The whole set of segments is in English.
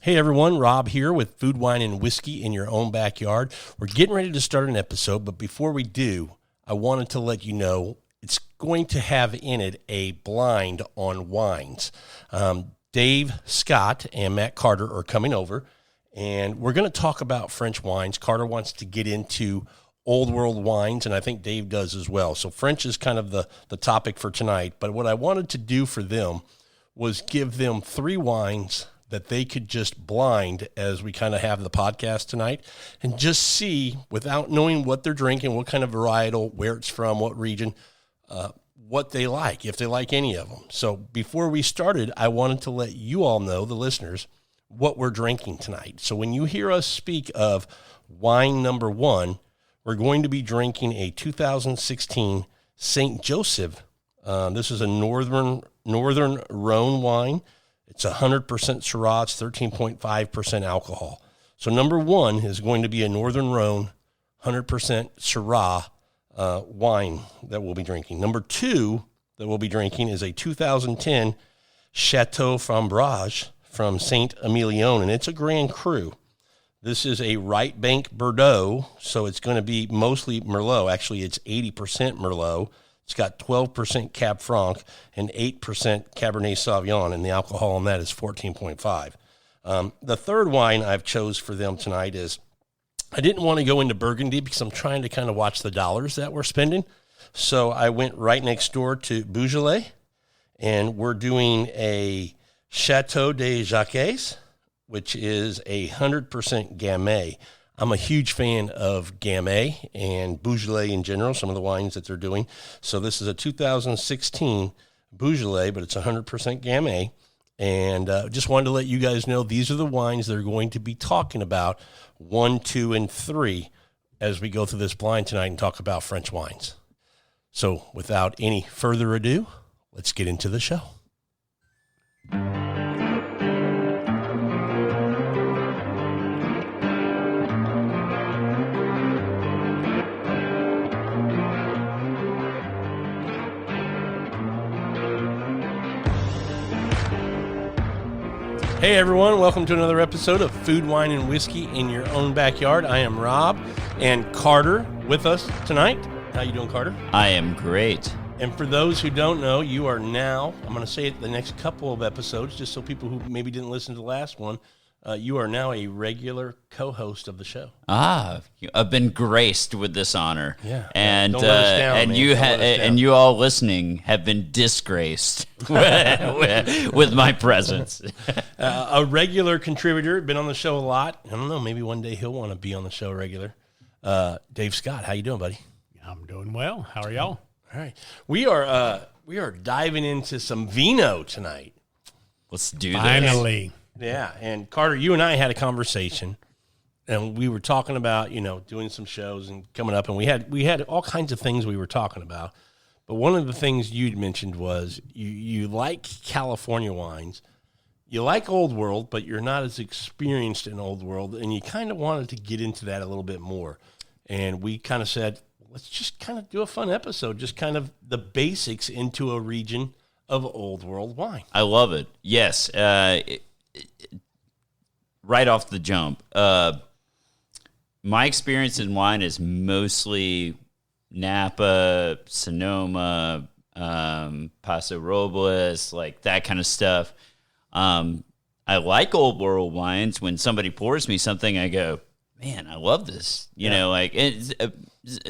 Hey everyone, Rob here with Food, Wine, and Whiskey in Your Own Backyard. We're getting ready to start an episode, but before we do, I wanted to let you know it's going to have in it a blind on wines. Dave Scott and Matt Carter are coming over, and we're going to talk about French wines. Carter wants to get into old world wines, and I think Dave does as well. So French is kind of the topic for tonight, but what I wanted to do for them was give them 3 wines that they could just blind as we kind of have the podcast tonight and just see, without knowing what they're drinking, what kind of varietal, where it's from, what region, what they like, if they like any of them. So before we started, I wanted to let you all know, the listeners, what we're drinking tonight. So when you hear us speak of wine number 1, we're going to be drinking a 2016 St. Joseph. This is a Northern Rhone wine. It's 100% Syrah. It's 13.5% alcohol. So number 1 is going to be a Northern Rhone 100% Syrah wine that we'll be drinking. Number 2 that we'll be drinking is a 2010 Chateau Framboise from Saint-Emilion, and it's a Grand Cru. This is a right bank Bordeaux, so it's going to be mostly Merlot. Actually, it's 80% Merlot. It's got 12% Cab Franc and 8% Cabernet Sauvignon, and the alcohol on that is 14.5. The third wine I've chose for them tonight is, I didn't want to go into Burgundy because I'm trying to kind of watch the dollars that we're spending. So I went right next door to Beaujolais, and we're doing a Chateau de Jacques, which is a 100% Gamay. I'm a huge fan of Gamay and Beaujolais in general, some of the wines that they're doing. So this is a 2016 Beaujolais, but it's 100% Gamay. And just wanted to let you guys know these are the wines they're going to be talking about, 1, 2, and 3, as we go through this blind tonight and talk about French wines. So without any further ado, let's get into the show. Hey everyone, welcome to another episode of Food, Wine, and Whiskey in Your Own Backyard. I am Rob, and Carter with us tonight. How you doing, Carter? I am great. And for those who don't know, you are now, I'm going to say it the next couple of episodes, just so people who maybe didn't listen to the last one, you are now a regular co-host of the show. I've been graced with this honor. Yeah, and don't let us down, and man. you And you all listening have been disgraced with my presence. A regular contributor, been on the show a lot. I don't know, maybe one day he'll want to be on the show regular. Dave Scott, how you doing, buddy? I'm doing well. How are y'all? All right, we are diving into some vino tonight. Let's do this. Finally. Yeah, and Carter, you and I had a conversation, and we were talking about, doing some shows and coming up, and we had all kinds of things we were talking about. But one of the things you'd mentioned was you like California wines, you like Old World, but you're not as experienced in Old World, and you kind of wanted to get into that a little bit more. And we kind of said, let's just kind of do a fun episode, just kind of the basics into a region of Old World wine. I love it. Yes. Right off the jump, my experience in wine is mostly Napa, Sonoma, Paso Robles, like that kind of stuff. I like Old World wines. When somebody pours me something, I go, man, I love this. You know, like it's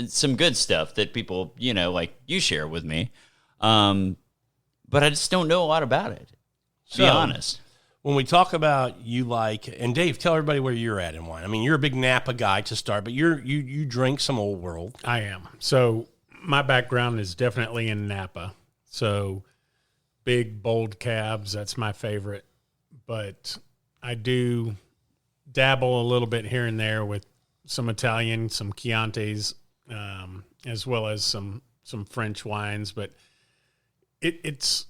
some good stuff that people, like you share with me. But I just don't know a lot about it, to be honest. When we talk about and Dave, tell everybody where you're at in wine. I mean, you're a big Napa guy to start, but you drink some Old World. I am. So my background is definitely in Napa. So big, bold cabs, that's my favorite. But I do dabble a little bit here and there with some Italian, some Chiantis, as well as some French wines. But it's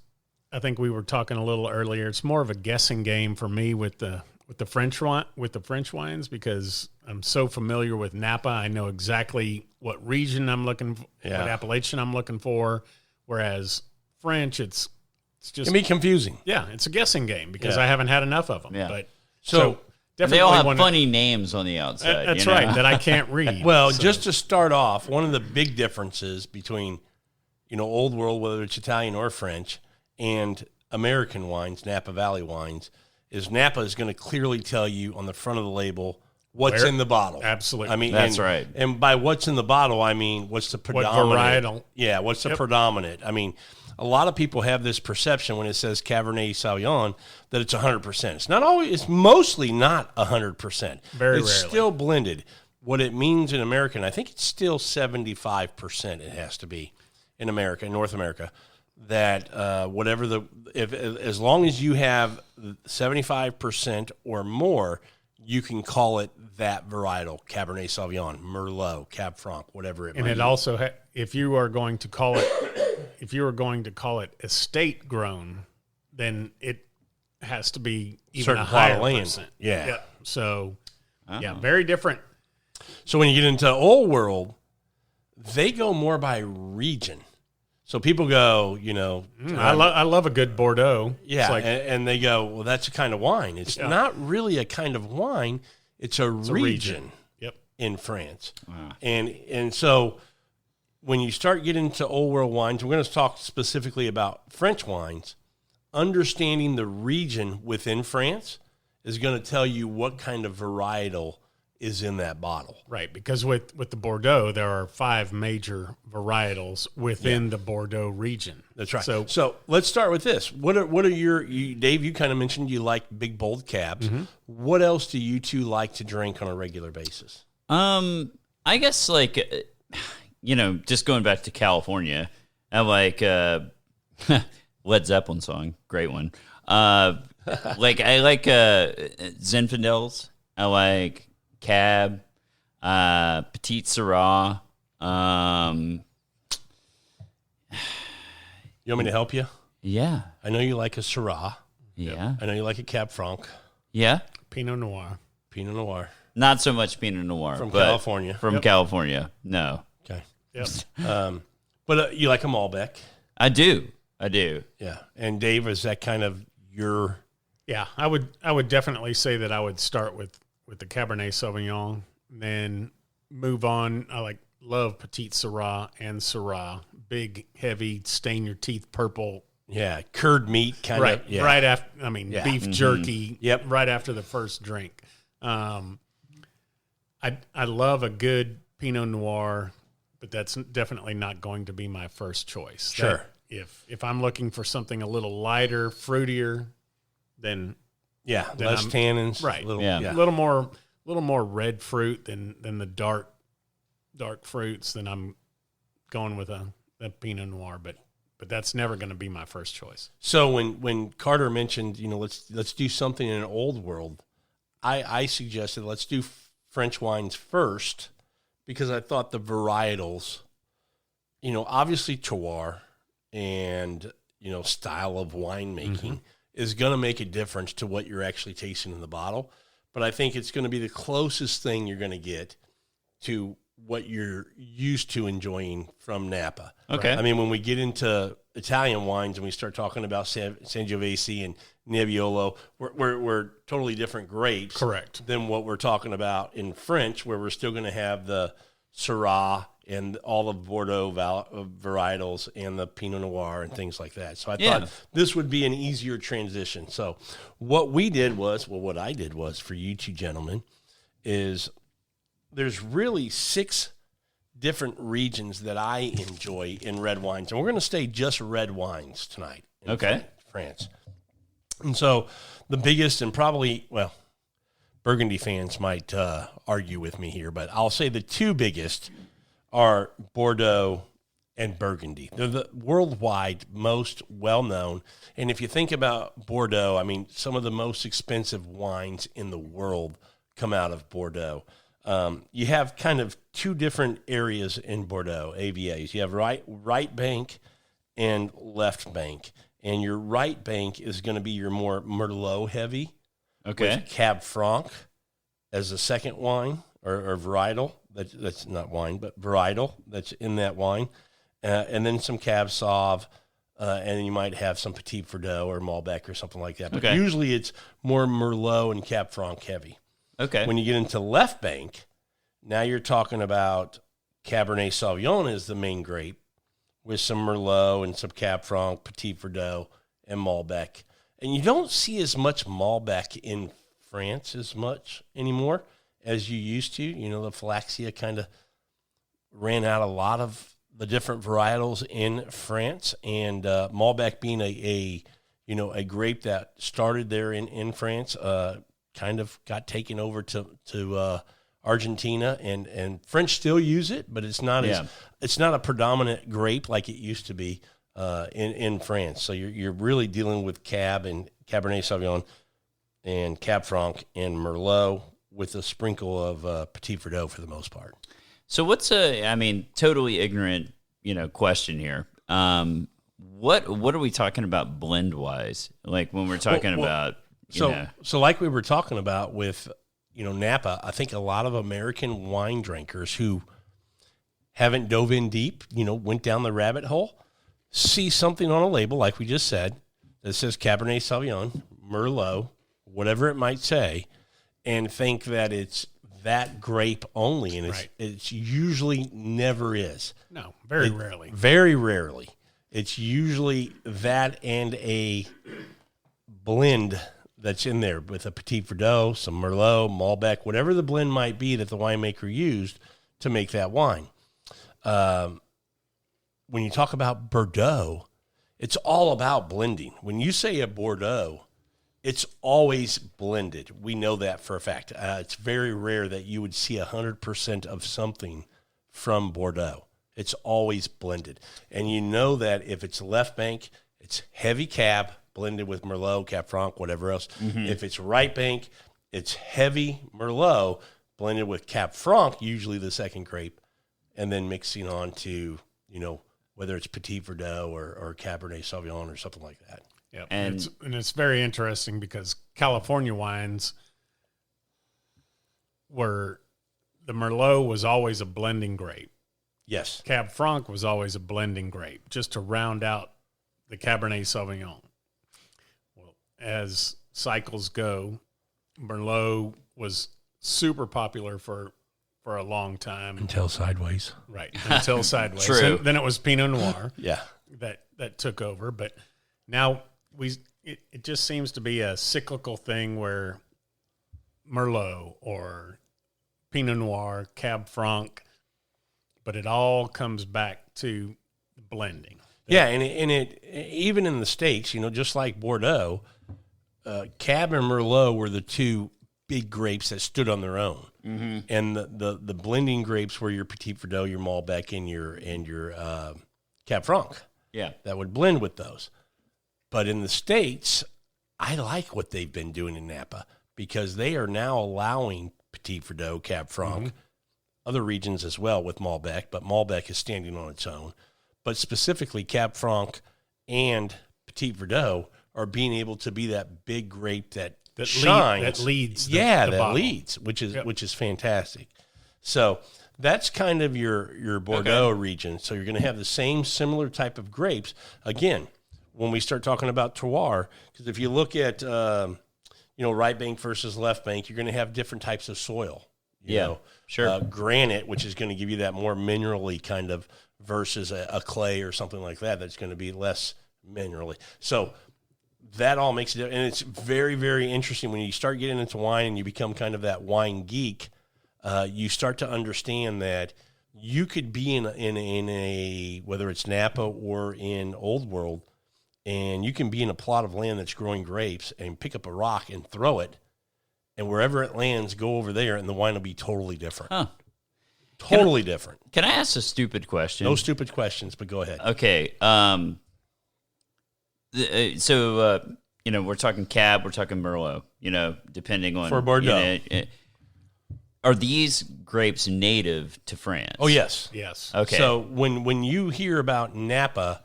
I think we were talking a little earlier. It's more of a guessing game for me with the French wines because I'm so familiar with Napa. I know exactly what region I'm looking for, what appellation I'm looking for. Whereas French, it's just it can be confusing. Yeah, it's a guessing game because I haven't had enough of them. Yeah. But So definitely They all have wanna- funny names on the outside. That's you know? right, that I can't read. Well, So- just to start off, one of the big differences between, Old World, whether it's Italian or French, and American wines, Napa Valley wines, is Napa is going to clearly tell you on the front of the label what's Where- in the bottle. Absolutely. I mean, That's right. And by what's in the bottle, I mean what's the predominant. varietal. Yeah, what's the predominant? I mean, a lot of people have this perception when it says Cabernet Sauvignon that it's 100%. It's not always. It's mostly not 100%. Very It's rarely. still blended. What it means in American, I think it's still 75%. It has to be in America, in North America, that as long as you have 75% or more, you can call it that varietal: Cabernet Sauvignon, Merlot, Cab Franc, whatever it And might it be. also, if you are going to call it, estate grown, then it has to be even Certain a plot higher of land. percent. Yeah. Yep. So, yeah, very different. So when you get into Old World, they go more by region. So people go, I love a good Bordeaux. yeah, It's like, and they go, well, that's a kind of wine. It's not really a kind of wine. It's a region Yep. in France. And so when you start getting into Old World wines, we're going to talk specifically about French wines. Understanding the region within France is going to tell you what kind of varietal is in that bottle. Right, because with the Bordeaux, there are 5 major varietals within the Bordeaux region. That's right. So, So let's start with this. What are you, Dave? You kind of mentioned you like big bold cabs. Mm-hmm. What else do you two like to drink on a regular basis? I guess just going back to California, I like Led Zeppelin song, great one. I like Zinfandels. I like Cab, Petite Syrah. You want me to help you? Yeah, I know you like a Syrah. yeah, I know you like a Cab Franc, yeah. Pinot Noir. Pinot Noir Not so much Pinot Noir from but California. From California, no, Okay. Yep. But you like a Malbec. I do. Yeah. And Dave, is that kind of your... Yeah, I would definitely say that I would start with the Cabernet Sauvignon, then move on. I love Petite Syrah and Syrah, big, heavy, stain your teeth purple. Yeah, curd meat kind Right, of... Yeah. right after. Beef jerky. Yep. Right after the first drink. I love a good Pinot Noir, but that's definitely not going to be my first choice. Sure. If I'm looking for something a little lighter, fruitier, then Yeah, Then less tannins. right. Little, Yeah. a little more red fruit than the dark fruits, then I'm going with a Pinot Noir. But that's never going to be my first choice. So when Carter mentioned, let's do something in an Old World, I suggested let's do French wines first because I thought the varietals, obviously terroir and style of winemaking is going to make a difference to what you're actually tasting in the bottle. But I think it's going to be the closest thing you're going to get to what you're used to enjoying from Napa. Okay. I mean, when we get into Italian wines and we start talking about Sangiovese and Nebbiolo, we're totally different grapes. Correct. Than what we're talking about in French, where we're still going to have the Syrah and all the Bordeaux varietals and the Pinot Noir and things like that. So I thought this would be an easier transition. So what I did was for you two gentlemen is there's really 6 different regions that I enjoy in red wines. And we're going to stay just red wines tonight. In France. And so the biggest and probably, Burgundy fans might argue with me here, but I'll say the 2 biggest are Bordeaux and Burgundy. They're the worldwide most well-known. And if you think about Bordeaux, I mean, some of the most expensive wines in the world come out of Bordeaux. You have kind of 2 different areas in Bordeaux, AVAs. You have right bank and left bank. And your right bank is going to be your more Merlot heavy. Okay. With Cab Franc as the second wine or varietal. That's not wine, but varietal that's in that wine. And then some Cab Sauv, and then you might have some Petit Verdot or Malbec or something like that. But Okay. usually it's more Merlot and Cab Franc heavy. Okay. When you get into left bank, now you're talking about Cabernet Sauvignon is the main grape with some Merlot and some Cab Franc, Petit Verdot, and Malbec. And you don't see as much Malbec in France as much anymore as you used to. You know, the Falaxia kind of ran out a lot of the different varietals in France, and Malbec being a grape that started there in France, kind of got taken over to Argentina, and French still use it, but it's not it's not a predominant grape like it used to be in France. So you're really dealing with Cab and Cabernet Sauvignon and Cab Franc and Merlot with a sprinkle of Petit Verdot for the most part. So what's totally ignorant, question here. What are we talking about blend wise? Like when we're talking about, So like we were talking about with, Napa, I think a lot of American wine drinkers who haven't dove in deep, went down the rabbit hole, see something on a label, like we just said, that says Cabernet Sauvignon, Merlot, whatever it might say, and think that it's that grape only, and it's usually never is. No, very rarely. Very rarely. It's usually that and a blend that's in there with a Petit Verdot, some Merlot, Malbec, whatever the blend might be that the winemaker used to make that wine. When you talk about Bordeaux, it's all about blending. When you say a Bordeaux, it's always blended. We know that for a fact. It's very rare that you would see 100% of something from Bordeaux. It's always blended. And you know that if it's left bank, it's heavy Cab blended with Merlot, Cab Franc, whatever else. Mm-hmm. If it's right bank, it's heavy Merlot blended with Cab Franc, usually the second grape, and then mixing on to, whether it's Petit Verdot or Cabernet Sauvignon or something like that. Yeah, and it's very interesting because California wines the Merlot was always a blending grape. Yes. Cab Franc was always a blending grape, just to round out the Cabernet Sauvignon. Well, as cycles go, Merlot was super popular for a long time. Until Sideways. Right, until Sideways. True. Then it was Pinot Noir. Yeah. That took over, but now it just seems to be a cyclical thing where Merlot or Pinot Noir, Cab Franc, but it all comes back to blending. Yeah, and it even in the States, just like Bordeaux, Cab and Merlot were the two big grapes that stood on their own. Mm-hmm. And the blending grapes were your Petit Verdot, your Malbec, and your Cab Franc. Yeah. That would blend with those. But in the States, I like what they've been doing in Napa because they are now allowing Petit Verdot, Cab Franc, other regions as well with Malbec, but Malbec is standing on its own. But specifically, Cab Franc and Petit Verdot are being able to be that big grape that shines. That leads. That bottle. leads, which is fantastic. So that's kind of your Bordeaux region. So you're going to have the same similar type of grapes. Again, when we start talking about terroir, because if you look at right bank versus left bank, you're going to have different types of soil. You know, sure. Granite, which is going to give you that more minerally kind of versus a clay or something like that that's going to be less minerally. So that all makes it, and it's very, very interesting when you start getting into wine and you become kind of that wine geek. You start to understand that you could be in a whether it's Napa or in Old World, and you can be in a plot of land that's growing grapes and pick up a rock and throw it, and wherever it lands, go over there, and the wine will be totally different. Huh. Totally different. Can I ask a stupid question? No stupid questions, but go ahead. Okay. We're talking Cab, we're talking Merlot, depending on. For Bordeaux. Are these grapes native to France? Oh, yes. Yes. Okay. So when you hear about Napa,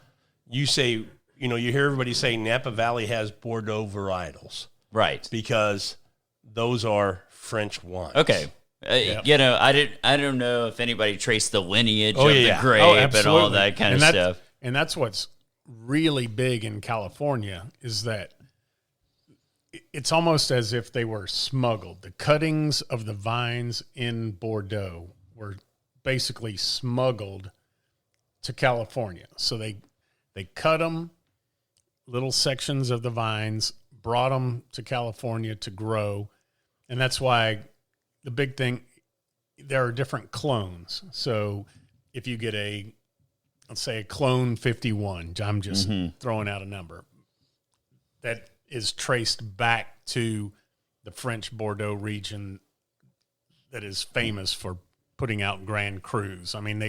you say, you hear everybody say Napa Valley has Bordeaux varietals. Right. Because those are French wines. Okay. I don't know if anybody traced the lineage of the grape Oh, and all that kind of stuff. And that's what's really big in California is that it's almost as if they were smuggled. The cuttings of the vines in Bordeaux were basically smuggled to California. So they cut them, little sections of the vines, brought them to California to grow. And that's why the big thing, there are different clones. So if you get let's say a clone 51, I'm just throwing out a number, that is traced back to the French Bordeaux region that is famous for putting out Grand Crus. I mean,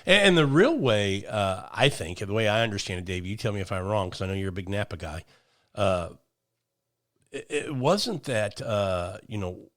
And the real way, I think, the way I understand it, Dave, you tell me if I'm wrong, because I know you're a big Napa guy. It wasn't that,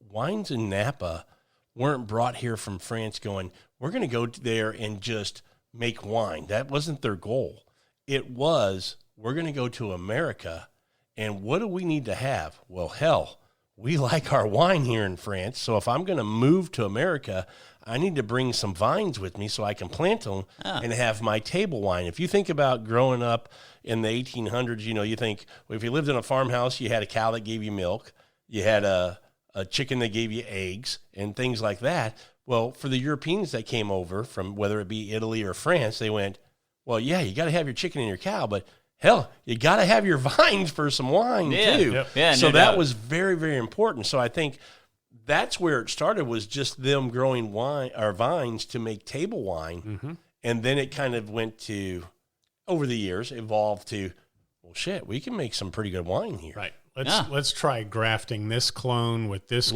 wines in Napa weren't brought here from France going, we're going to go there and just make wine. That wasn't their goal. It was, we're going to go to America, and what do we need to have? Well, hell, we like our wine here in France, so if I'm going to move to America, I need to bring some vines with me so I can plant them and have my table wine. If you think about growing up in the 1800s, you think, well, if you lived in a farmhouse, you had a cow that gave you milk, you had a chicken that gave you eggs and things like that. Well, for the Europeans that came over from whether it be Italy or France, they went, well, yeah, you got to have your chicken and your cow, but hell, you got to have your vines for some wine too. Yep. Yeah, so no that doubt. was very, very important. So I think that's where it started, was just them growing wine or vines to make table wine. And then it kind of went to, over the years, evolved to, well, shit, we can make some pretty good wine here. right. Let's try grafting this clone with this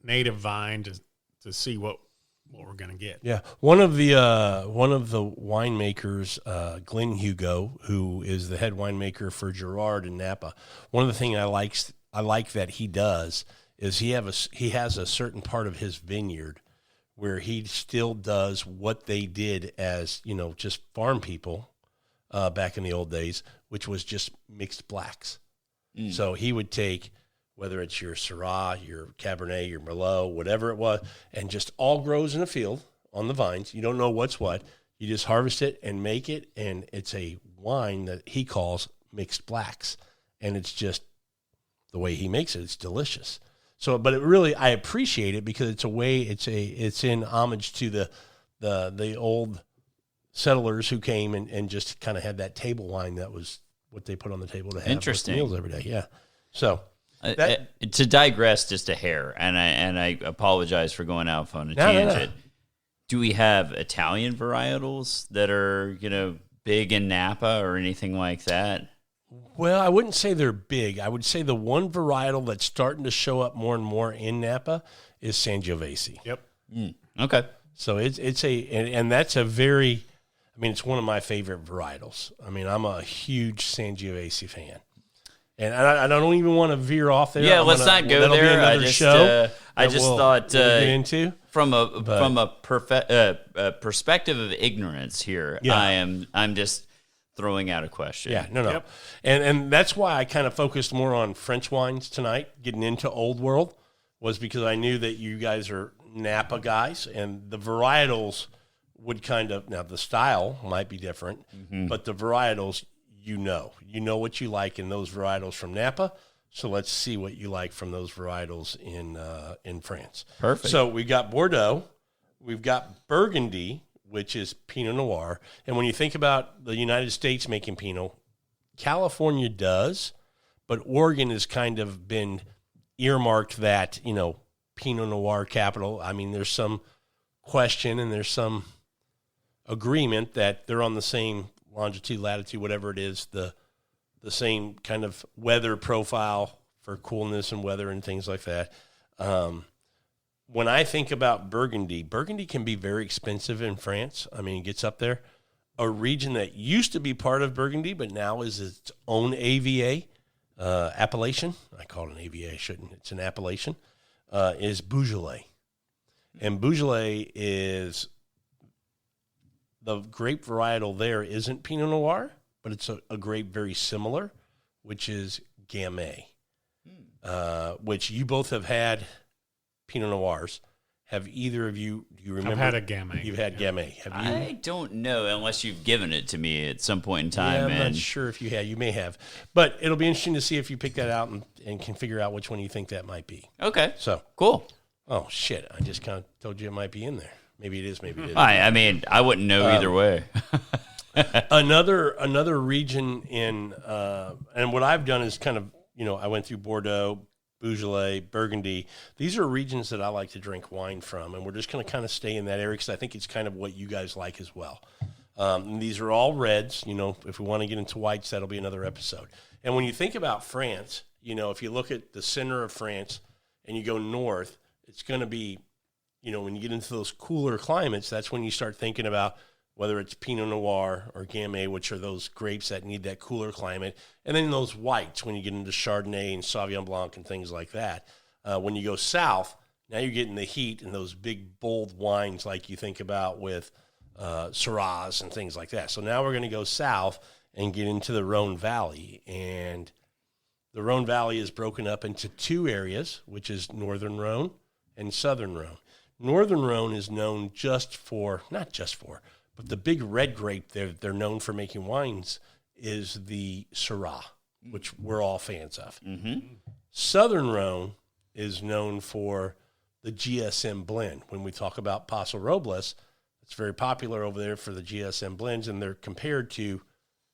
native vine to see what we're going to get. Yeah, one of the winemakers, Glenn Hugo, who is the head winemaker for Girard in Napa. One of the things I like that he does is he has a certain part of his vineyard where he still does what they did as just farm people back in the old days, which was just mixed blacks. So he would take, whether it's your Syrah, your Cabernet, your Merlot, whatever it was, and just all grows in a field on the vines. You don't know what's what. You just harvest it and make it, and it's a wine that he calls mixed blacks. And it's just the way he makes it. It's delicious. So, but it really, I appreciate it because it's in homage to the old settlers who came and just kind of had that table wine that was what they put on the table to have Interesting. with meals every day. Yeah. So to digress just a hair, and I apologize for going out on a tangent. No. Do we have Italian varietals that are big in Napa or anything like that? Well, I wouldn't say they're big. I would say the one varietal that's starting to show up more and more in Napa is Sangiovese. Yep. Okay. So it's and that's a very, it's one of my favorite varietals. I'm a huge Sangiovese fan. And I don't even want to veer off there. Yeah, let's not go that'll be there. another show I just thought get into. from a perspective of ignorance here. Yeah. I'm just throwing out a question. Yeah, no. Yep. And that's why I kind of focused more on French wines tonight, getting into Old World, was because I knew that you guys are Napa guys, and the varietals would now the style might be different, but the varietals, you know what you like in those varietals from Napa. So let's see what you like from those varietals in France. Perfect. So we got Bordeaux, we've got Burgundy, which is Pinot Noir. And when you think about the United States making Pinot, California does, but Oregon has kind of been earmarked that, Pinot Noir capital. There's some question and there's some agreement that they're on the same longitude, latitude, whatever it is, the same kind of weather profile for coolness and weather and things like that. When I think about Burgundy can be very expensive in France. It gets up there. A region that used to be part of Burgundy, but now is its own AVA, appellation. I call it an AVA, I shouldn't. It's an appellation, is Beaujolais. And Beaujolais is the grape varietal there isn't Pinot Noir, but it's a grape very similar, which is Gamay, which you both have had Pinot Noirs. Have either of you? Do you remember? I've had a Gamay. You've had Gamay. Have you? I don't know unless you've given it to me at some point in time. Yeah, I'm and not sure if you had. You may have, but it'll be interesting to see if you pick that out and can figure out which one you think that might be. Okay, So, cool. oh shit! I just kind of told you it might be in there. Maybe it is. Maybe it isn't. I mean, I wouldn't know either way. Another region in and what I've done is kind of, I went through Bordeaux, Beaujolais, Burgundy. These are regions that I like to drink wine from, and we're just going to kind of stay in that area because I think it's kind of what you guys like as well. And these are all reds. If we want to get into whites, that'll be another episode. And when you think about France, if you look at the center of France and you go north, it's going to be, when you get into those cooler climates, that's when you start thinking about whether it's Pinot Noir or Gamay, which are those grapes that need that cooler climate. And then those whites, when you get into Chardonnay and Sauvignon Blanc and things like that. When you go south, now you're getting the heat and those big, bold wines like you think about with Syrahs and things like that. So now we're going to go south and get into the Rhone Valley. And the Rhone Valley is broken up into two areas, which is Northern Rhone and Southern Rhone. Northern Rhone is known but the big red grape they're known for making wines is the Syrah, which we're all fans of. Mm-hmm. Southern Rhone is known for the GSM blend. When we talk about Paso Robles, it's very popular over there for the GSM blends, and they're compared to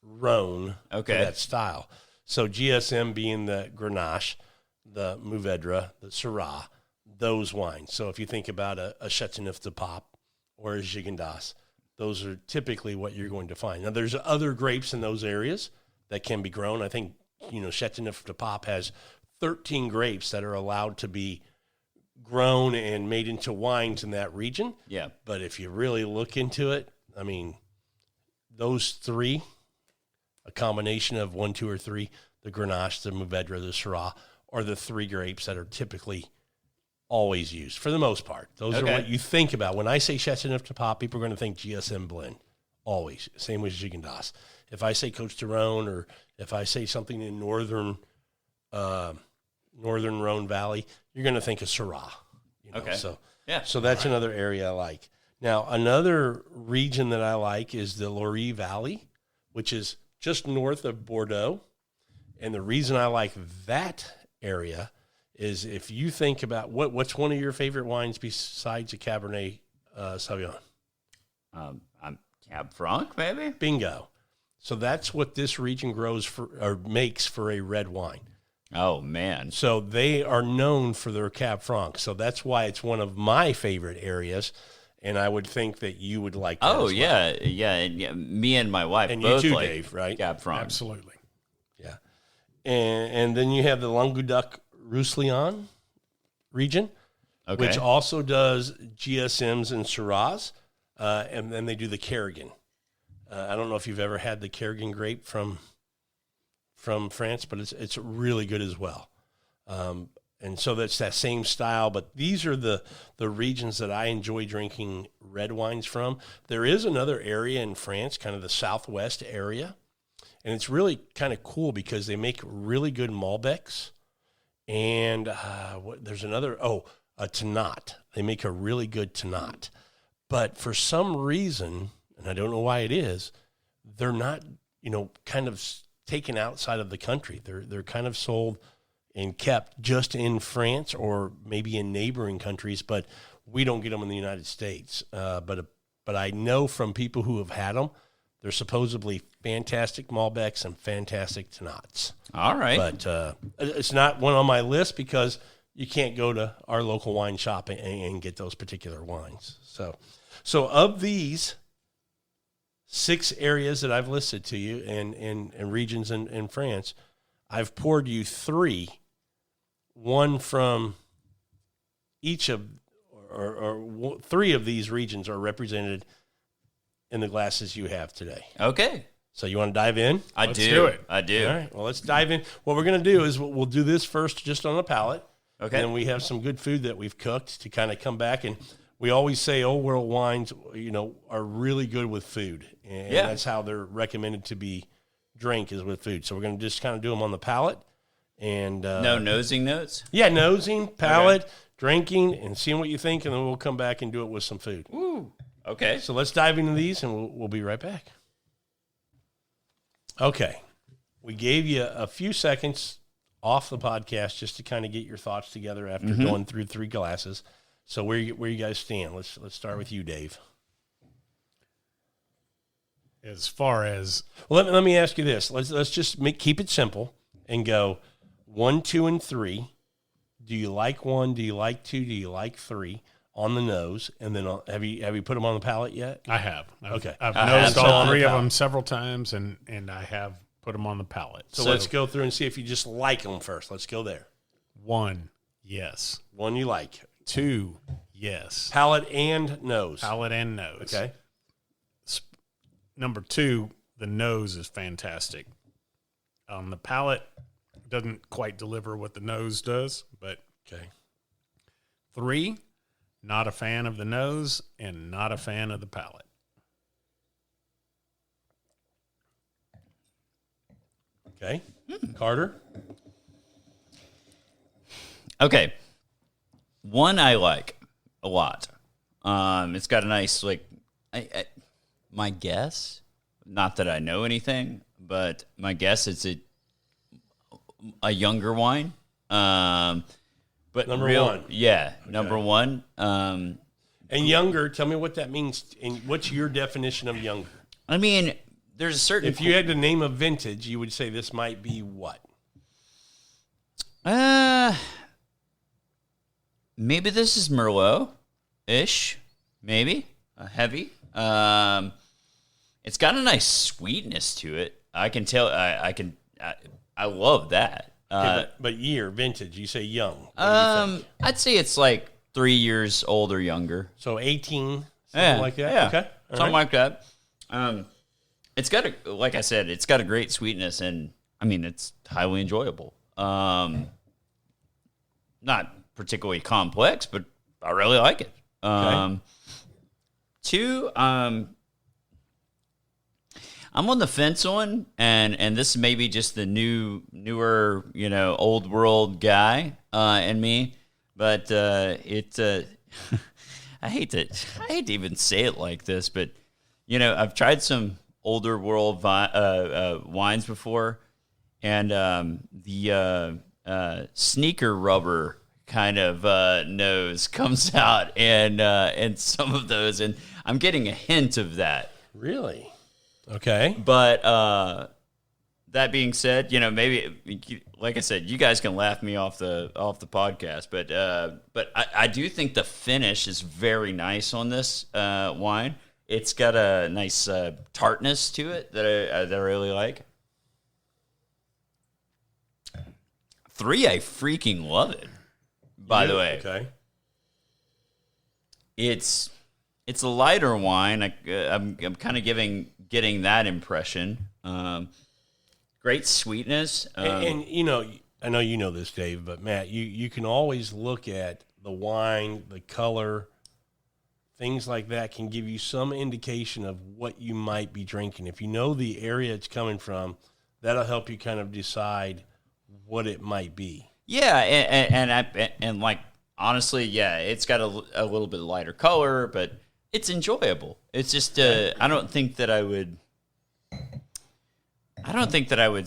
Rhone for that style. So GSM being the Grenache, the Mourvedre, the Syrah, those wines. So if you think about a Châteauneuf-du-Pape or a Gigondas, those are typically what you're going to find. Now, there's other grapes in those areas that can be grown. I think, Châteauneuf-du-Pape has 13 grapes that are allowed to be grown and made into wines in that region. Yeah. But if you really look into it, I mean, those three, a combination of 1, 2, or 3, the Grenache, the Mourvedre, the Syrah, are the three grapes that are typically always used for the most part. Those are what you think about. When I say Châteauneuf-du-Pape, people are going to think GSM blend. Always. Same with Gigondas. If I say Côte d'Aron or if I say something in northern Rhone Valley, you're going to think of Syrah. So that's another area I like. Now, another region that I like is the Loire Valley, which is just north of Bordeaux. And the reason I like that area is if you think about what's one of your favorite wines besides a Cabernet Sauvignon? Cab Franc, maybe? Bingo. So that's what this region grows or makes for a red wine. Oh, man. So they are known for their Cab Franc. So that's why it's one of my favorite areas. And I would think that you would like that as well. Yeah. And me and my wife and both you too, like Dave, right? Cab Franc. Absolutely. Yeah. And then you have the Languedoc-Roussillon region, which also does GSMs and Syrahs. And then they do the Kerrigan. I don't know if you've ever had the Kerrigan grape from France, but it's really good as well. And so that's that same style. But these are the regions that I enjoy drinking red wines from. There is another area in France, kind of the southwest area, and it's really kind of cool because they make really good Malbecs. And there's another, a Tannat. They make a really good Tannat. But for some reason, and I don't know why it is, they're not, kind of taken outside of the country. They're kind of sold and kept just in France or maybe in neighboring countries, but we don't get them in the United States. But I know from people who have had them, they're supposedly fantastic Malbecs and fantastic Tannats. All right. But it's not one on my list because you can't go to our local wine shop and get those particular wines. So of these 6 areas that I've listed to you and regions in France, I've poured you 3, one from each of, or 3 of these regions are represented in the glasses you have today. Okay. So you want to dive in? Let's do it. I do. All right. Well, let's dive in. What we're going to do is we'll do this first just on the palate. Okay. And then we have some good food that we've cooked to kind of come back. And we always say old world wines, are really good with food. And that's how they're recommended to be drank is with food. So we're going to just kind of do them on the palate. And no nosing notes? Yeah, nosing, palate, drinking and seeing what you think, and then we'll come back and do it with some food. Ooh. Okay. So let's dive into these, and we'll be right back. Okay. We gave you a few seconds off the podcast just to kind of get your thoughts together after going through 3 glasses. So where you guys stand? Let's start with you, Dave. As far as Let me ask you this. Let's just keep it simple and go 1, 2, and 3. Do you like 1? Do you like 2? Do you like 3 on the nose? And then have you put them on the palate yet? I have. Okay. I've I nosed have all some 3 on of the them several times, and I have put them on the palate. So let's go through and see if you just like them first. Let's go there. 1, yes. 1 you like. 2, yes. Palate and nose. Palate and nose. Okay. Number 2, the nose is fantastic. The palate doesn't quite deliver what the nose does, but Okay. 3, not a fan of the nose and not a fan of the palate. Okay. Carter? Okay. 1 I like a lot. It's got a nice, like, my guess, not that I know anything, but my guess it's a younger wine. But Number real, 1. Yeah, Okay. number 1. And younger, tell me what that means. And what's your definition of younger? I mean, there's a certain... If you had to name a vintage, you would say this might be what? Maybe this is Merlot-ish, maybe, heavy. It's got a nice sweetness to it. I can tell. I love that. Okay, but year, vintage, you say young. What do you think? I'd say it's like 3 years old or younger. So 18, something like that? Yeah, Okay. All something right. like that. It's got like I said, it's got a great sweetness, and I mean, it's highly enjoyable. Not particularly complex, but I really like it. Okay. 2, I'm on the fence on, and this may be just the newer, old world guy in me, but I hate to even say it like this, but I've tried some older world wines before, and the sneaker rubber kind of nose comes out, and some of those, and I'm getting a hint of that. Really? Okay. But that being said, maybe like I said, you guys can laugh me off the podcast, but I do think the finish is very nice on this wine. It's got a nice tartness to it that I really like. 3, I freaking love it. By the way, Okay. it's a lighter wine. I'm kind of getting that impression. Great sweetness. And I know you know this, Dave, but Matt, you can always look at the wine, the color, things like that can give you some indication of what you might be drinking. If you know the area it's coming from, that'll help you kind of decide what it might be. Yeah, and like honestly, yeah, it's got a little bit lighter color, but it's enjoyable. It's just I don't think that I would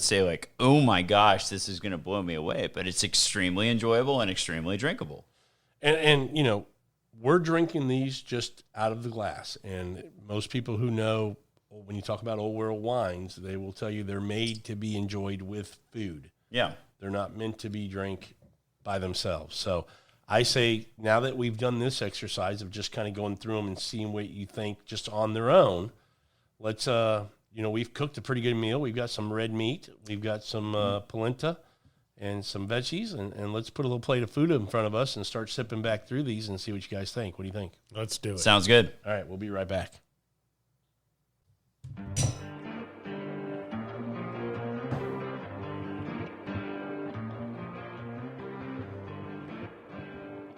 say like, oh my gosh, this is going to blow me away. But it's extremely enjoyable and extremely drinkable. And we're drinking these just out of the glass. And most people who know, when you talk about old world wines, they will tell you they're made to be enjoyed with food. Yeah. They're not meant to be drank by themselves. So I say, now that we've done this exercise of just kind of going through them and seeing what you think just on their own, let's, we've cooked a pretty good meal. We've got some red meat. We've got some polenta and some veggies. And let's put a little plate of food in front of us and start sipping back through these and see what you guys think. What do you think? Let's do it. Sounds good. All right, we'll be right back.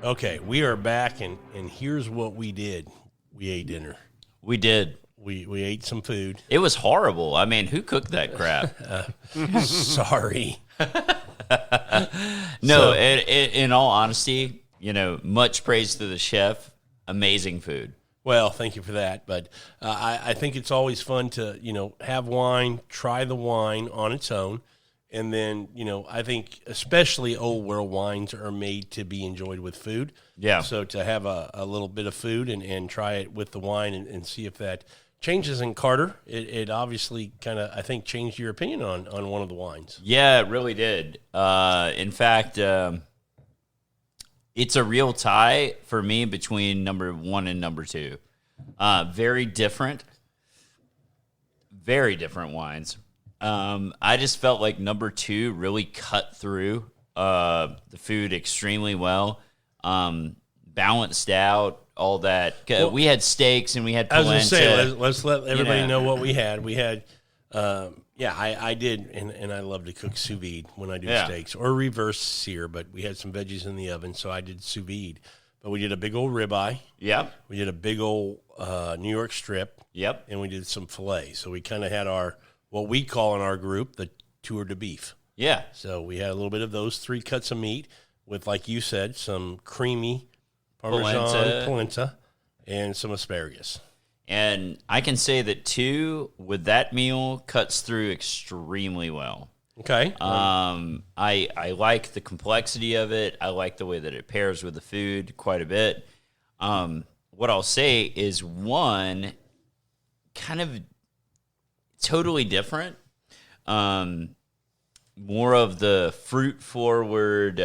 Okay, we are back, and here's what we did. We ate dinner. We did. We ate some food. It was horrible. I mean, who cooked that crap? Sorry. No, in all honesty, much praise to the chef. Amazing food. Well, thank you for that. But I think it's always fun to, have wine, try the wine on its own. And then, I think especially old world wines are made to be enjoyed with food. Yeah. So to have a little bit of food and try it with the wine and see if that changes. And Carter, it obviously kind of, I think, changed your opinion on one of the wines. Yeah, it really did. In fact, it's a real tie for me between number 1 and number 2. Very different wines. I just felt like number 2 really cut through the food extremely well, balanced out all that. Well, we had steaks and we had polenta. I was going to say, let's let everybody know what we had. We had, I did, and I love to cook sous vide when I do steaks, or reverse sear, but we had some veggies in the oven, so I did sous vide. But we did a big old ribeye. Yep. We did a big old New York strip. Yep. And we did some filet. So we kind of had what we call in our group, the tour de beef. Yeah. So we had a little bit of those 3 cuts of meat with, like you said, some creamy Parmesan, polenta, and some asparagus. And I can say that 2 with that meal cuts through extremely well. Okay. I like the complexity of it. I like the way that it pairs with the food quite a bit. What I'll say is 1 kind of totally different. More of the fruit forward,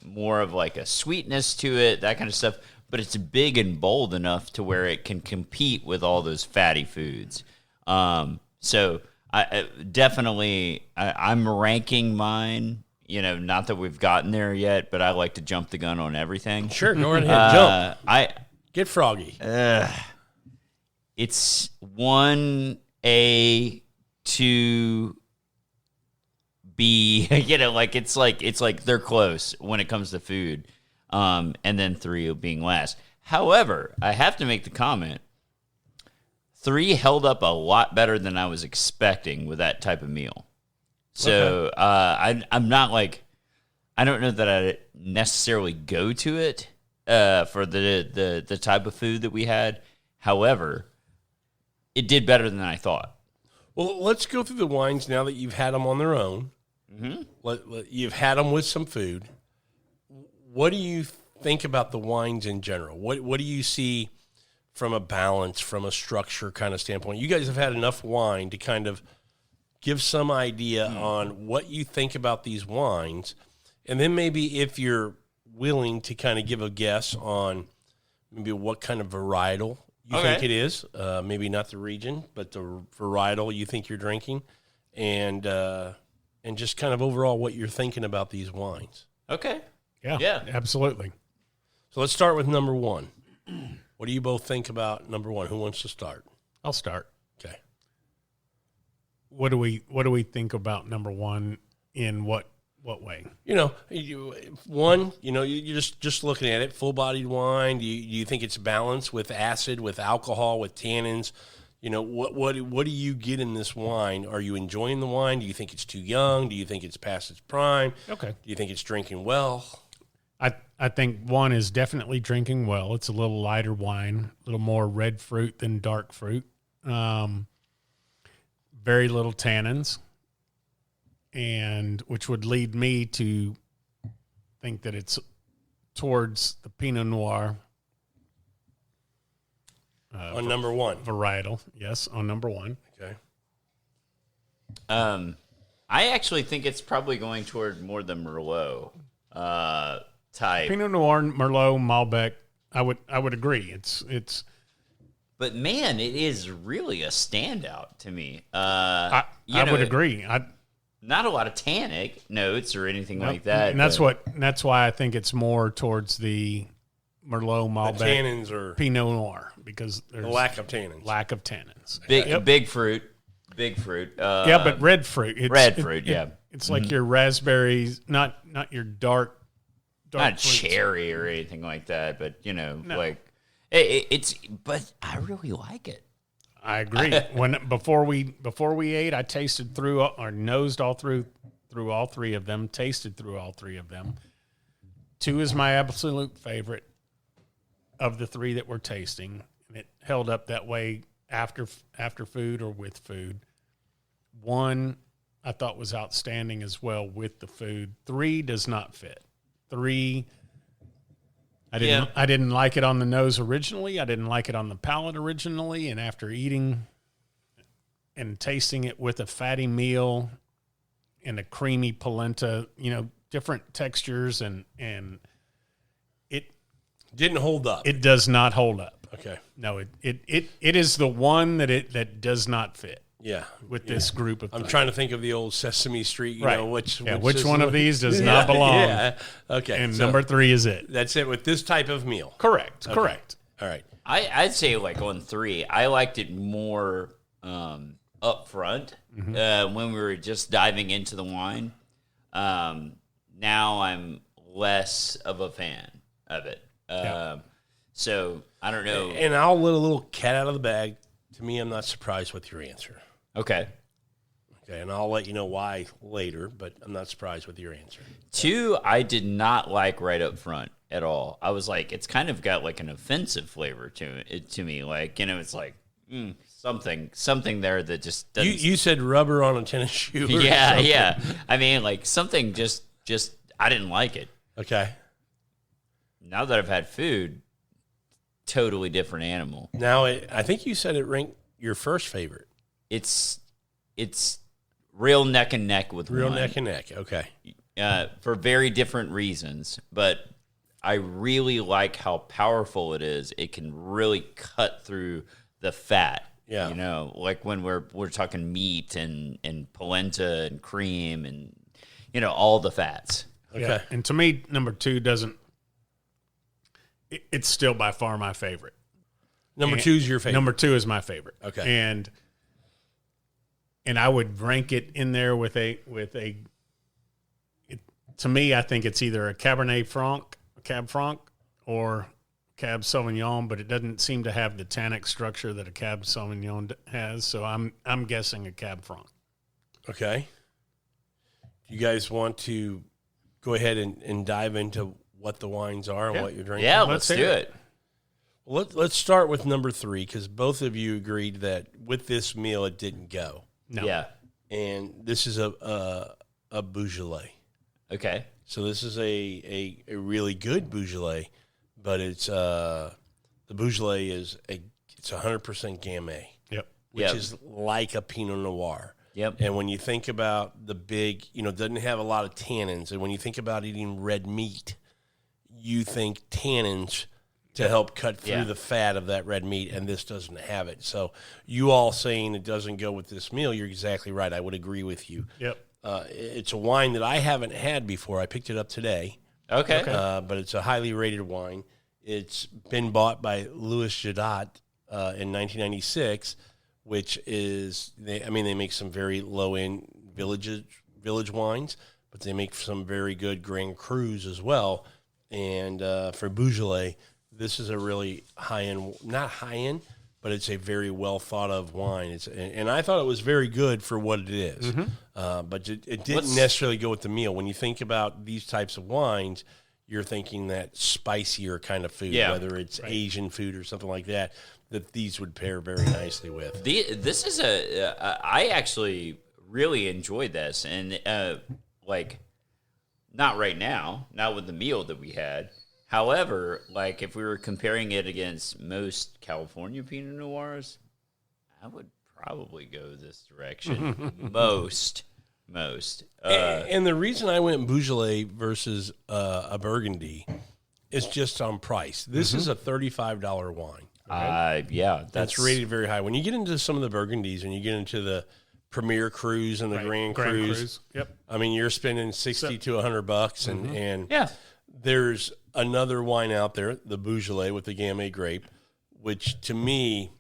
more of like a sweetness to it, that kind of stuff. But it's big and bold enough to where it can compete with all those fatty foods. So I definitely, I'm ranking mine. Not that we've gotten there yet, but I like to jump the gun on everything. Sure, go right ahead, jump. Get froggy. It's 1A, 2B. It's like they're close when it comes to food. And then 3 being last. However, I have to make the comment, 3 held up a lot better than I was expecting with that type of meal. So I'm not like, I don't know that I necessarily go to it for the type of food that we had. However, it did better than I thought. Well, let's go through the wines now that you've had them on their own. Mm-hmm. You've had them with some food. What do you think about the wines in general? What do you see from a balance, from a structure kind of standpoint? You guys have had enough wine to kind of give some idea on what you think about these wines. And then maybe if you're willing to kind of give a guess on maybe what kind of varietal you think it is, maybe not the region, but the varietal you think you're drinking, and just kind of overall what you're thinking about these wines. Okay. Yeah, absolutely. So let's start with number 1. What do you both think about number 1? Who wants to start? I'll start. Okay. What do we think about number 1 in what way? You're just looking at it, full-bodied wine. Do you think it's balanced with acid, with alcohol, with tannins? What do you get in this wine? Are you enjoying the wine? Do you think it's too young? Do you think it's past its prime? Okay. Do you think it's drinking well? I think 1 is definitely drinking well. It's a little lighter wine, a little more red fruit than dark fruit. Very little tannins, and which would lead me to think that it's towards the Pinot Noir. On number 1. Varietal, yes, on number 1. Okay. I actually think it's probably going toward more the Merlot type. Pinot Noir, Merlot, Malbec. I would agree. It's. But man, it is really a standout to me. I would agree. Not a lot of tannic notes or anything like that. And that's why I think it's more towards the Merlot, Malbec, the tannins or Pinot Noir, because there's the lack of tannins. Big fruit. But red fruit. It's like your raspberries, not your dark not fruits. Cherry or anything like that. But like it's. But I really like it. I agree. Before we ate, I tasted through or nosed all through all 3 of them, tasted through all 3 of them. 2 is my absolute favorite of the 3 that we're tasting, and it held up that way after food or with food. 1 I thought was outstanding as well with the food. 3 does not fit. 3, I didn't like it on the nose originally. I didn't like it on the palate originally, and after eating and tasting it with a fatty meal and a creamy polenta, different textures, and it Didn't hold up. it does not hold up. Okay. No, it is the one that does not fit. Yeah. With this group of I'm things. trying to think of the old Sesame Street, Right. which one of these does not belong. Yeah. Okay. And so number 3 is it. that's it with this type of meal. Correct. Correct. All right. I'd say like on 3, I liked it more up front when we were just diving into the wine. Now I'm less of a fan of it. So I don't know. And I'll let a little cat out of the bag. To me, I'm not surprised with your answer. Okay. Okay, and I'll let you know why later, but I'm not surprised with your answer. 2, I did not like right up front at all. I was like, it's kind of got like an offensive flavor to it to me. Like, it's like something there that just doesn't. You said rubber on a tennis shoe. Or Yeah, something. yeah. I mean, like something just I didn't like it. Okay. Now that I've had food, totally different animal. Now, I think you said it ranked your first favorite. It's real neck and neck with Real wine. neck and neck. Okay. For very different reasons, but I really like how powerful it is. It can really cut through the fat. Yeah. Like when we're talking meat and polenta and cream and all the fats. Okay. Yeah. And to me, number 2 doesn't. It's still by far my favorite. Number 2 is your favorite. Number 2 is my favorite. Okay. And I would rank it in there with a. To me, I think it's either a Cabernet Franc, a Cab Franc, or Cab Sauvignon, but it doesn't seem to have the tannic structure that a Cab Sauvignon has. So I'm guessing a Cab Franc. Okay. You guys want to go ahead and dive into what the wines are and what you're drinking? Yeah, let's do it. Well, let's start with number 3 because both of you agreed that with this meal it didn't go. No. Yeah. And this is a Beaujolais. Okay. So this is a really good Beaujolais, but it's the Beaujolais it's 100% Gamay. Yep. Which is like a Pinot Noir. Yep. And when you think about the big, doesn't have a lot of tannins, and when you think about eating red meat, you think tannins to help cut through the fat of that red meat, and this doesn't have it. So you all saying it doesn't go with this meal, you're exactly right. I would agree with you. Yep. It's a wine that I haven't had before. I picked it up today. Okay. But it's a highly rated wine. It's been bought by Louis Jadot in 1996, which is, they make some very low-end village wines, but they make some very good Grand Crus as well. And for Beaujolais, this is a really high-end, not high-end, but it's a very well-thought-of wine. And I thought it was very good for what it is. But it didn't necessarily go with the meal. When you think about these types of wines, you're thinking that spicier kind of food, whether it's Asian food or something like that these would pair very nicely with. This is I actually really enjoyed this. And, not right now, not with the meal that we had. However, like if we were comparing it against most California Pinot Noirs, I would probably go this direction. most. And the reason I went Beaujolais versus a Burgundy is just on price. This is a $35 wine. That's rated very high. When you get into some of the Burgundies and you get into the Premier Cruise and the Grand Cruise, Yep. I mean, you're spending $60 to $100, and yeah. There's another wine out there, the Beaujolais with the Gamay grape, which to me,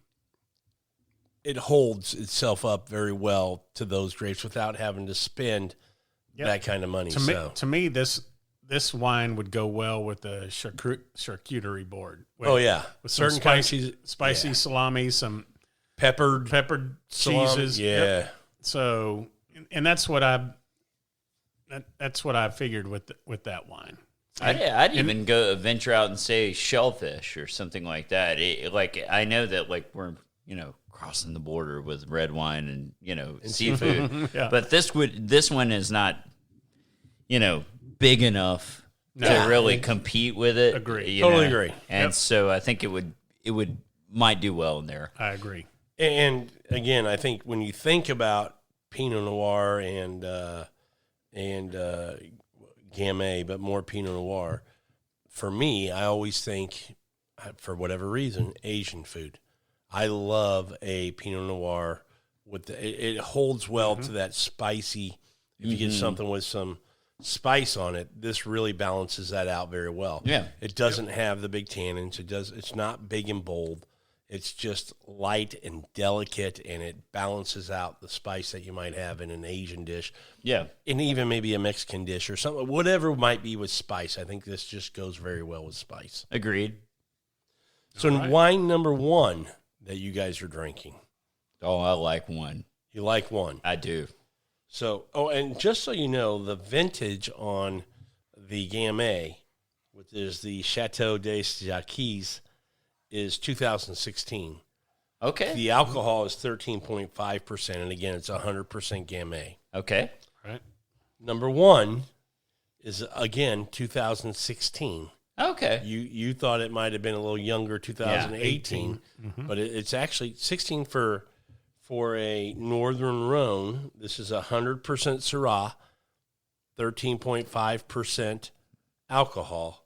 it holds itself up very well to those grapes without having to spend that kind of money. To me, this wine would go well with the charcuterie board. With certain spicy salami, some peppered cheeses. Yeah. Yep. So, and that's what I figured with that wine. I'd even go venture out and say shellfish or something like that. Like I know that like we're crossing the border with red wine and seafood, Yeah. but this one is not big enough to really compete with it. Agree. Totally agree. And so I think it might do well in there. I agree. And again, I think when you think about Pinot Noir and Gamay, but more Pinot Noir, for me, I always think, for whatever reason, Asian food. I love a Pinot Noir with it holds well to that spicy. If you get something with some spice on it, this really balances that out very well. Yeah. It doesn't have the big tannins. It's not big and bold. It's just light and delicate, and it balances out the spice that you might have in an Asian dish. Yeah. And even maybe a Mexican dish or something, whatever might be with spice. I think this just goes very well with spice. Agreed. So wine number one that you guys are drinking. Oh, I like one. You like one. I do. So, and just so you know, the vintage on the Gamay, which is the Chateau des Jacques, is 2016. Okay. The alcohol is 13.5%, and again, it's 100% Gamay. Okay. Right. Number one is, again, 2016. Okay. You thought it might have been a little younger, 2018, but it's actually 16 for a Northern Rhone. This is 100% Syrah, 13.5% alcohol,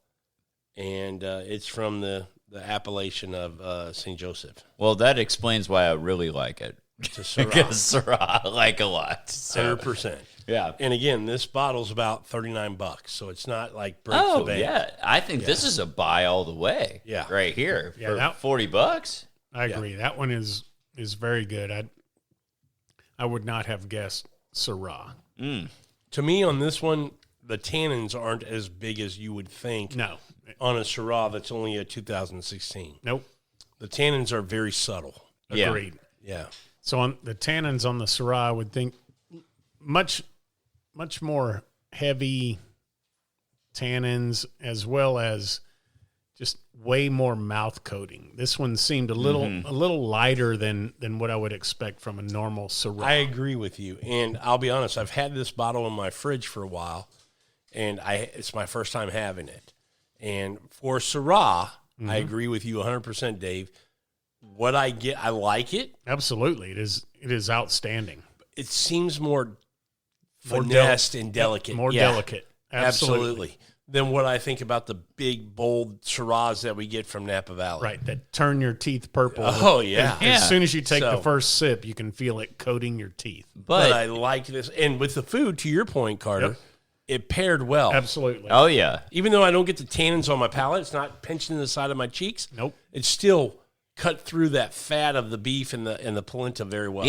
and it's from the appellation of St. Joseph. Well, that explains why I really like it. It's a Syrah. Because Syrah I like a lot. So, 100%. yeah. And again, this bottle's about $39, so it's not like breaks the Oh, bank. yeah. I think this is a buy all the way. Yeah. Right here. Yeah, For $40. I agree. That one is very good. I would not have guessed Syrah. To me, on this one, the tannins aren't as big as you would think. No. On a Syrah that's only a 2016. Nope. The tannins are very subtle. Yeah. Agreed. Yeah. So on the tannins on the Syrah, I would think much more heavy tannins, as well as just way more mouth coating. This one seemed a little lighter than what I would expect from a normal Syrah. I agree with you. And I'll be honest, I've had this bottle in my fridge for a while, and it's my first time having it. And for Syrah, I agree with you 100%, Dave. What I get, I like it. Absolutely. It is outstanding. It seems more finessed and delicate. More delicate. Absolutely. Than what I think about the big, bold Syrahs that we get from Napa Valley. Right. That turn your teeth purple. Oh, yeah. As soon as you take So- the first sip, you can feel it coating your teeth. But I like this. And with the food, to your point, Carter, it paired well. Absolutely. Oh, yeah. Even though I don't get the tannins on my palate, it's not pinching the side of my cheeks. Nope. It's still cut through that fat of the beef and the polenta very well.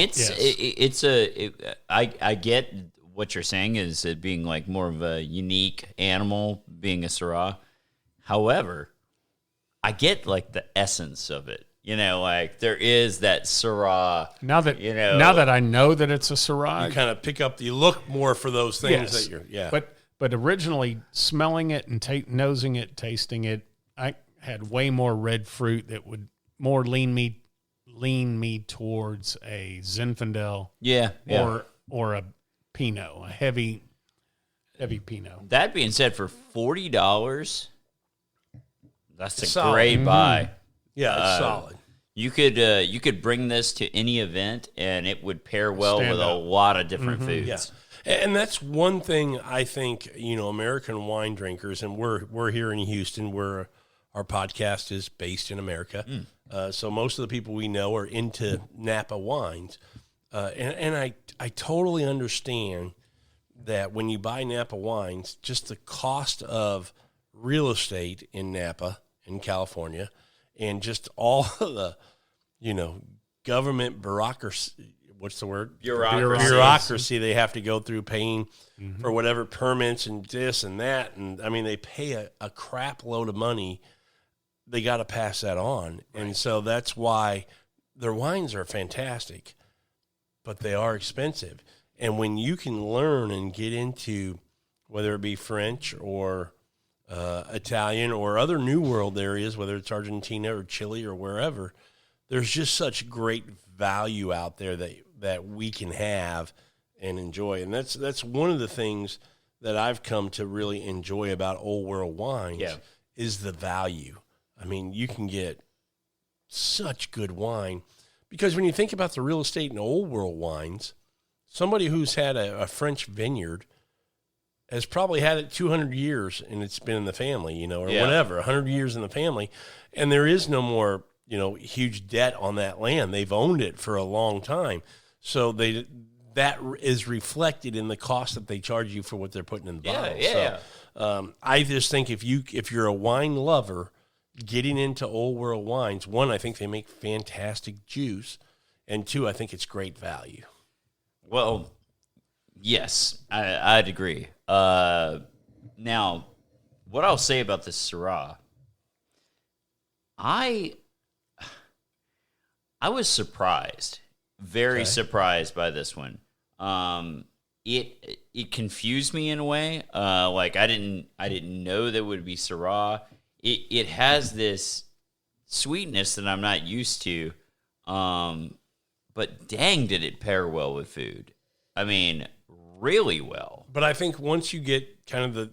I get what you're saying is it being like more of a unique animal being a Syrah. However, I get like the essence of it. Like there is that Syrah. Now that I know that it's a Syrah, you kind of pick up, you look more for those things yes. that you're, yeah. But originally smelling it and nosing it, tasting it, I had way more red fruit that would more lean me towards a Zinfandel, or a Pinot, a heavy Pinot. That being said, for $40, that's a Solid. great buy. Yeah, it's solid. You could bring this to any event and it would pair well Stand with a up. lot of different foods. Yeah. And that's one thing I think, American wine drinkers, and we're here in Houston where our podcast is based in America. So most of the people we know are into Napa wines. And I totally understand that when you buy Napa wines, just the cost of real estate in Napa, in California, and just all of the, government bureaucracy, what's the word? Bureaucracy they have to go through paying for whatever permits and this and that. And, I mean, they pay a crap load of money. They got to pass that on. Right. And so that's why their wines are fantastic, but they are expensive. And when you can learn and get into, whether it be French or Italian or other New World areas, whether it's Argentina or Chile or wherever, there's just such great value out there that we can have and enjoy. And that's one of the things that I've come to really enjoy about Old World wines is the value. I mean, you can get such good wine because when you think about the real estate in Old World wines, somebody who's had a French vineyard has probably had it 200 years and it's been in the family, or whatever, 100 years in the family. And there is no more, huge debt on that land. They've owned it for a long time. So that is reflected in the cost that they charge you for what they're putting in the bottle. So, I just think if you're a wine lover, getting into Old World wines, one, I think they make fantastic juice, and two, I think it's great value. Well, yes, I'd agree. Now, what I'll say about this Syrah, I was surprised, very surprised by this one. It confused me in a way. Like I didn't know that would be Syrah. It has this sweetness that I'm not used to. But dang, did it pair well with food. I mean, really well. But I think once you get kind of the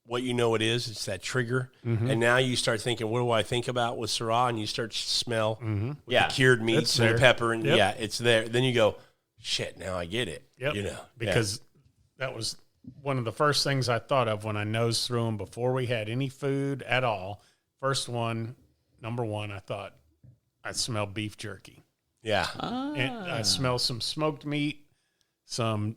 what it's that trigger. Mm-hmm. And now you start thinking, what do I think about with Syrah? And you start to smell with the cured meats and the pepper. And it's there. Then you go, shit, now I get it. Yep. Because that was one of the first things I thought of when I nosed through them before we had any food at all. Number one, I thought I smelled beef jerky. Yeah. And I smell some smoked meat, some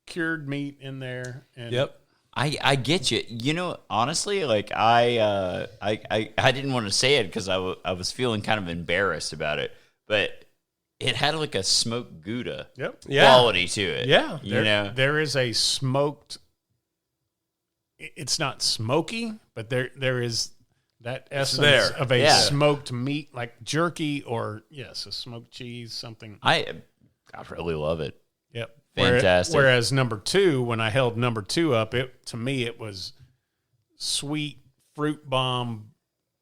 cured meat in there. And I get you. Honestly, like I didn't want to say it because I was feeling kind of embarrassed about it, but it had like a smoked Gouda quality to it. Yeah. There is a smoked, it's not smoky, but there is that essence of a smoked meat, like jerky or, a smoked cheese, something. I really love it. Yep. Fantastic. Whereas number two, when I held number two up, to me it was sweet fruit bomb,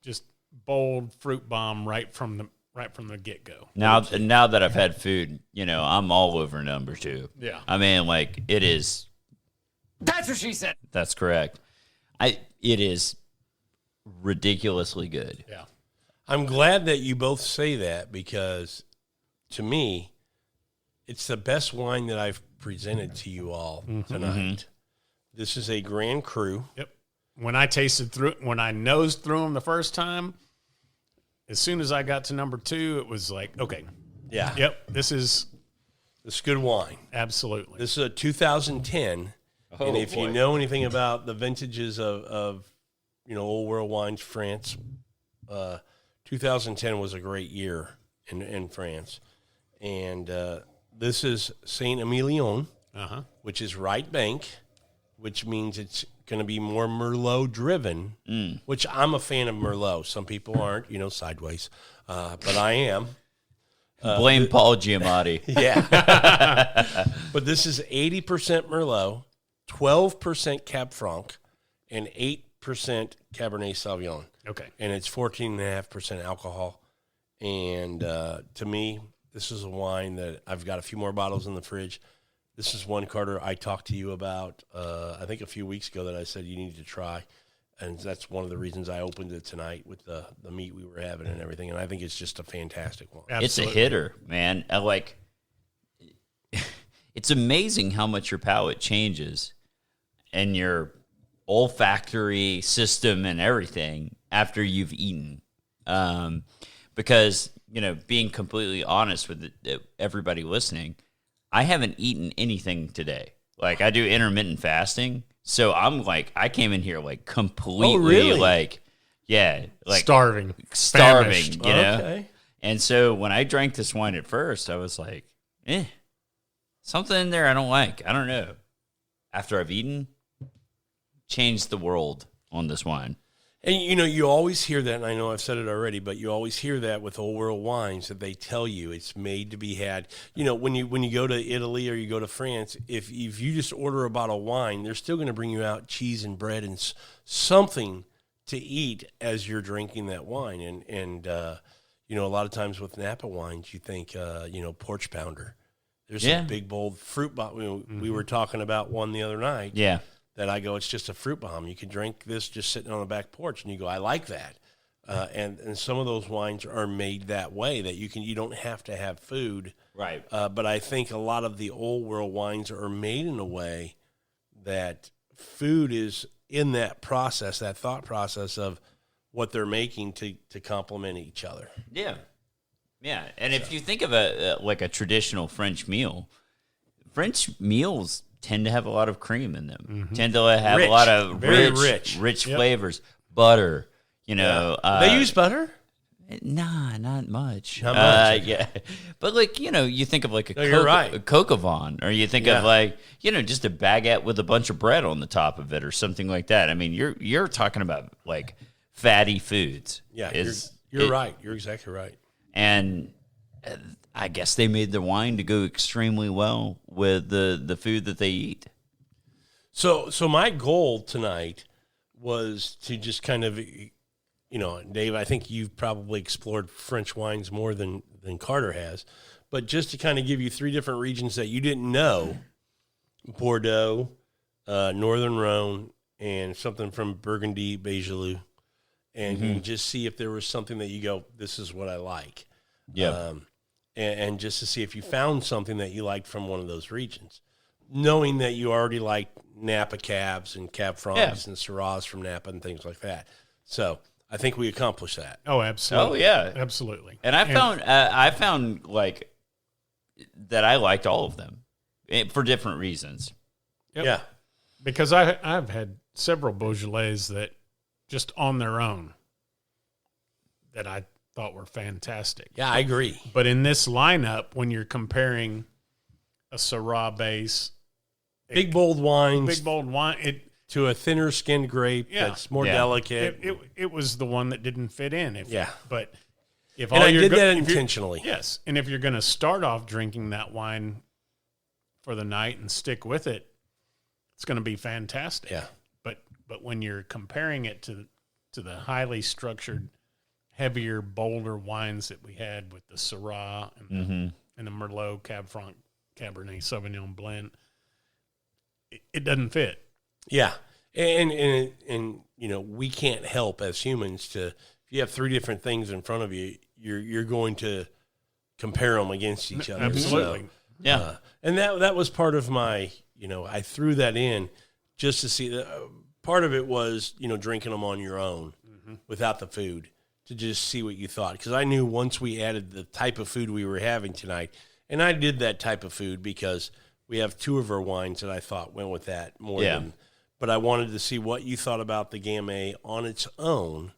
just bold fruit bomb right from the get-go. Now that I've had food, I'm all over number two. Yeah. I mean, like, it is. That's what she said. That's correct. It is ridiculously good. Yeah. I'm glad that you both say that because, to me, it's the best wine that I've presented to you all tonight. Mm-hmm. This is a Grand Cru. Yep. When I nosed through them the first time, as soon as I got to number two, it was like, okay. Yeah. Yep. This is good wine. Absolutely. This is a 2010. And if you know anything about the vintages of Old World wines, France, 2010 was a great year in France. And this is Saint Emilion, which is right bank, which means it's going to be more Merlot driven, which I'm a fan of Merlot. Some people aren't, sideways, but I am. Blame Paul Giamatti. Yeah. But this is 80% Merlot, 12% Cab Franc, and 8% Cabernet Sauvignon. Okay. And it's 14.5% alcohol. And to me, this is a wine that I've got a few more bottles in the fridge. This is one, Carter, I talked to you about, I think a few weeks ago, that I said you need to try. And that's one of the reasons I opened it tonight with the meat we were having and everything. And I think it's just a fantastic one. Absolutely. It's a hitter, man. It's amazing how much your palate changes and your olfactory system and everything after you've eaten. Because, being completely honest with everybody listening, I haven't eaten anything today. Like, I do intermittent fasting. So I'm like, I came in here like completely starving, Famished. Okay. And so when I drank this wine at first, I was like, something in there I don't like. I don't know. After I've eaten, changed the world on this wine. And, you always hear that, and I know I've said it already, but you always hear that with old world wines that they tell you it's made to be had. When you go to Italy or you go to France, if you just order a bottle of wine, they're still going to bring you out cheese and bread and something to eat as you're drinking that wine. And a lot of times with Napa wines, you think, porch pounder. There's some big, bold fruit bomb. We were talking about one the other night. Yeah. That I go, it's just a fruit bomb. You can drink this just sitting on the back porch, and you go, I like that. And some of those wines are made that way that you don't have to have food. Right. But I think a lot of the old world wines are made in a way that food is in that process, that thought process of what they're making to complement each other. Yeah. Yeah. And if you think of a traditional French meal, French meals tend to have a lot of cream in them. Tend to have Rich. a lot of Very rich rich. flavors. Butter, They use butter? Nah, not much. Not much. Yeah, but you think of like you're right. a coq au vin, or you think of just a baguette with a bunch of bread on the top of it, or something like that. I mean, you're talking about like fatty foods. Yeah, you're right. You're exactly right. And I guess they made the wine to go extremely well with the food that they eat. So my goal tonight was to just kind of, Dave, I think you've probably explored French wines more than Carter has, but just to kind of give you 3 different regions that you didn't know: Bordeaux, Northern Rhone, and something from Burgundy, Beaujolais, and just see if there was something that you go, this is what I like. Yeah. And just to see if you found something that you liked from one of those regions, knowing that you already like Napa cabs and Cab Francs and Syrahs from Napa and things like that. So I think we accomplished that. Oh, absolutely. Oh, yeah. Absolutely. And I found like that I liked all of them for different reasons. Yep. Yeah. Because I've had several Beaujolais that just on their own that I thought were fantastic. Yeah, I agree. But in this lineup, when you're comparing a Syrah base, Big bold wines big bold wine, to a thinner skinned grape that's more delicate. it was the one that didn't fit in. But if and all I you're did go- that if you're- intentionally. Yes, and if you're going to start off drinking that wine for the night and stick with it, it's going to be fantastic. Yeah. But when you're comparing it to the highly structured, heavier, bolder wines that we had with the Syrah and the Merlot, Cab Franc, Cabernet Sauvignon blend, it doesn't fit. Yeah. And we can't help as humans if you have 3 different things in front of you, you're going to compare them against each other. Absolutely. So, and that was part of my, I threw that in just to see that. Part of it was, drinking them on your own without the food to just see what you thought. Because I knew once we added the type of food we were having tonight, and I did that type of food because we have 2 of our wines that I thought went with that more than. But I wanted to see what you thought about the Gamay on its own,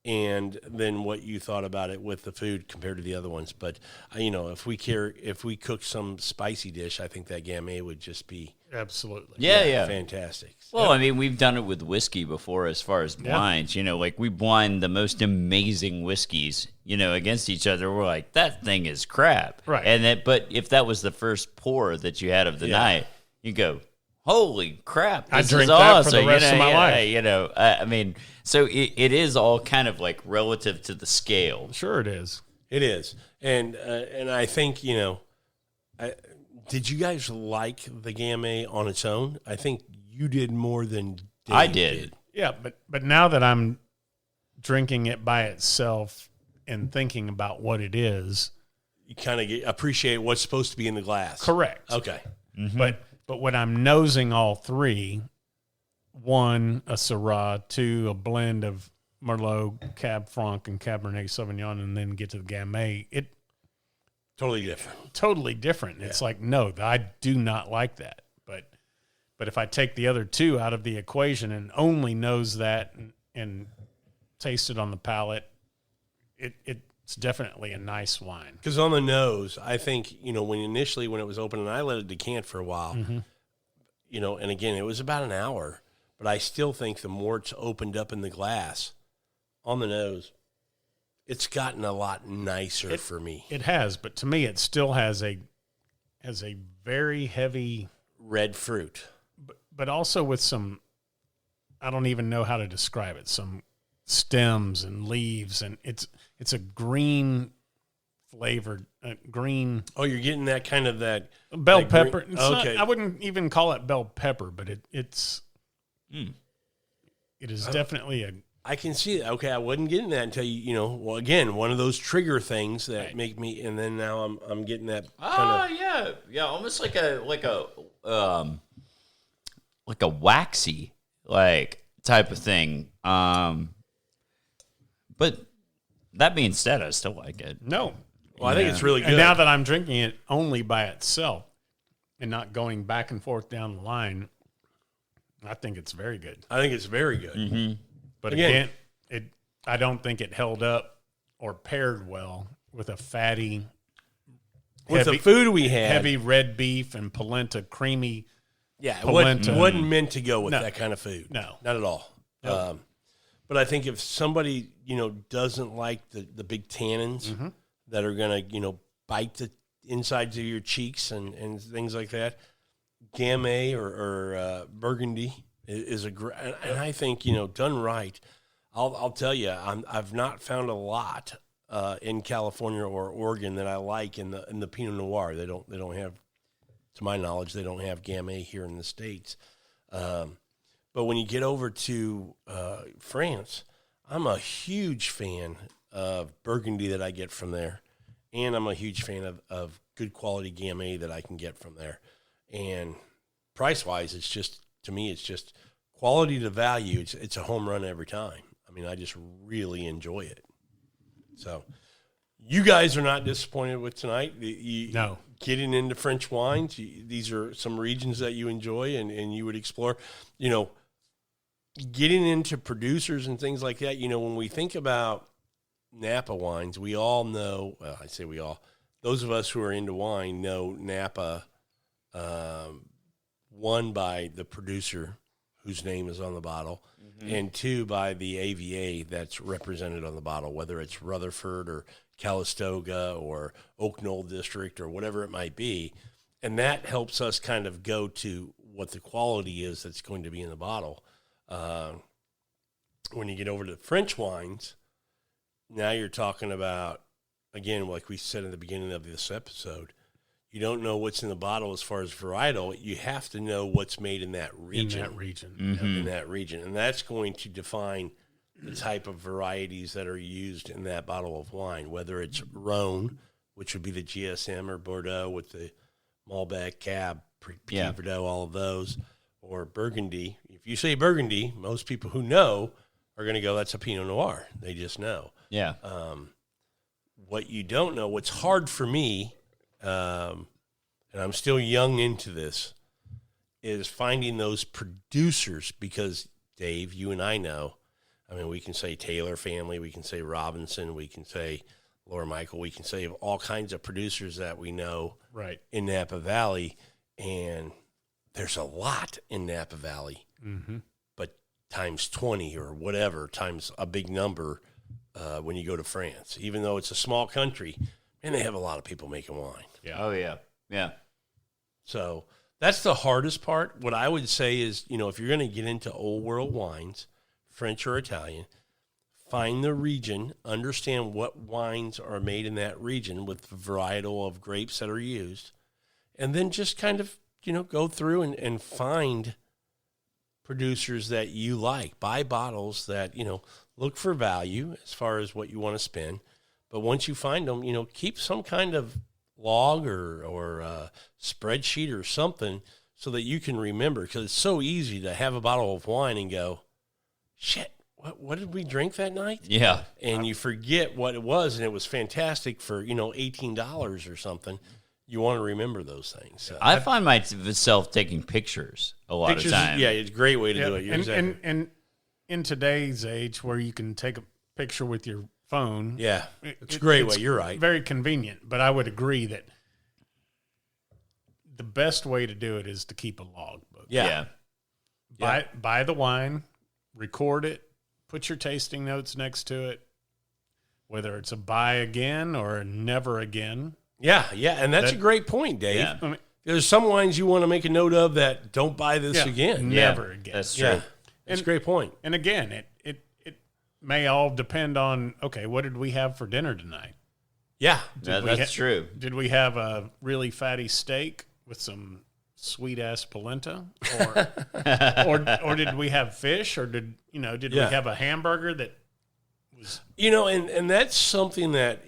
and then what you thought about it with the food compared to the other ones. But if we cook some spicy dish, I think that Gamay would just be Absolutely. fantastic. Well, I mean, we've done it with whiskey before as far as wines. Like we blind the most amazing whiskeys, against each other. We're like, that thing is crap. Right. But if that was the first pour that you had of the night, you go, holy crap, this I drink is that awesome. for the rest of my life. I mean, so it is all kind of like relative to the scale. Sure it is. It is. And I think, did you guys like the Gamay on its own? I think you did more than Dave I did. Yeah, but now that I'm drinking it by itself and thinking about what it is. You kind of appreciate what's supposed to be in the glass. Correct. Okay. But when I'm nosing all 3, 1, a Syrah, 2, a blend of Merlot, Cab Franc, and Cabernet Sauvignon, and then get to the Gamay, it Totally different. totally different. It's like, no, I do not like that. But if I take the other 2 out of the equation and only nose that and taste it on the palate, it's definitely a nice wine. Because on the nose, I think, when it was open and I let it decant for a while, and again, it was about an hour, but I still think the more it's opened up in the glass on the nose, it's gotten a lot nicer for me. It has, but to me, it still has a very heavy Red fruit. but also with some, I don't even know how to describe it, some stems and leaves, and it's a green flavored green. Oh, you're getting that kind of that bell that pepper. green- It's not- I wouldn't even call it bell pepper, but it is definitely a. I can see it. Okay, I wasn't getting that until well, again, one of those trigger things that make me, and then now I'm getting that. Yeah, almost like a waxy type of thing. But that being said, I still like it. No. Well, I think it's really good. And now that I'm drinking it only by itself and not going back and forth down the line, I think it's very good. I think it's very good. Mm-hmm. But again, I don't think it held up or paired well with a fatty, With the food we had, heavy red beef and polenta, creamy. yeah, it polenta. wasn't meant to go with No. that kind of food. No. Not at all. Nope. But I think if somebody doesn't like the big tannins that are gonna bite the insides of your cheeks and things like that, Gamay or Burgundy is a great. And I think done right. I'll tell you, I've not found a lot in California or Oregon that I like in the Pinot Noir. They don't have, to my knowledge, they don't have Gamay here in the States. But when you get over to France, I'm a huge fan of Burgundy that I get from there, and I'm a huge fan of good quality Gamay that I can get from there. And price wise, it's just, to me, it's just quality to value. It's a home run every time. I mean, I just really enjoy it. So, you guys are not disappointed with tonight. No. Getting into French wines, these are some regions that you enjoy and you would explore. Getting into producers and things like that, when we think about Napa wines, we all know, well, I say we all, those of us who are into wine know Napa, one, by the producer whose name is on the bottle, and two, by the AVA that's represented on the bottle, whether it's Rutherford or Calistoga or Oak Knoll District or whatever it might be. And that helps us kind of go to what the quality is that's going to be in the bottle. When you get over to French wines, now you're talking about, again, like we said in the beginning of this episode, you don't know what's in the bottle as far as varietal. You have to know what's made in that region. In that region. And that's going to define the type of varieties that are used in that bottle of wine, whether it's Rhone, which would be the GSM, or Bordeaux with the Malbec, Cab, Petit Verdot, all of those, or Burgundy. If you say Burgundy, most people who know are going to go, that's a Pinot Noir. They just know. Yeah. What you don't know, what's hard for me, and I'm still young into this, is finding those producers, because, Dave, you and I know, I mean, we can say Taylor family, we can say Robinson, we can say Laura Michael, we can say all kinds of producers that we know in Napa Valley, and there's a lot in Napa Valley, but times 20 or whatever, times a big number when you go to France. Even though it's a small country, and they have a lot of people making wine. Yeah. Oh, yeah. Yeah. So that's the hardest part. What I would say is, if you're going to get into old world wines, French or Italian, find the region, understand what wines are made in that region with the varietal of grapes that are used, and then just kind of, go through and find producers that you like. Buy bottles that, look for value as far as what you want to spend. But once you find them, keep some kind of log or spreadsheet or something so that you can remember, because it's so easy to have a bottle of wine and go, shit, what did we drink that night? Yeah. And you forget what it was, and it was fantastic for, $18 or something. You want to remember those things. So I find myself taking pictures a lot of times. Yeah, it's a great way to do it. And in today's age where you can take a picture with your phone. Yeah, it's a great way. You're right. Very convenient, but I would agree that the best way to do it is to keep a logbook. Yeah. Buy the wine, record it, put your tasting notes next to it, whether it's a buy again or a never again. Yeah, and that's a great point, Dave. Yeah. I mean, There's some wines you want to make a note of that don't buy this again. never again. That's true. Yeah, that's a great point. And again, it may all depend on, okay, what did we have for dinner tonight? Yeah, That's true. Did we have a really fatty steak with some sweet ass polenta, or did we have fish, or did we have a hamburger that was and that's something that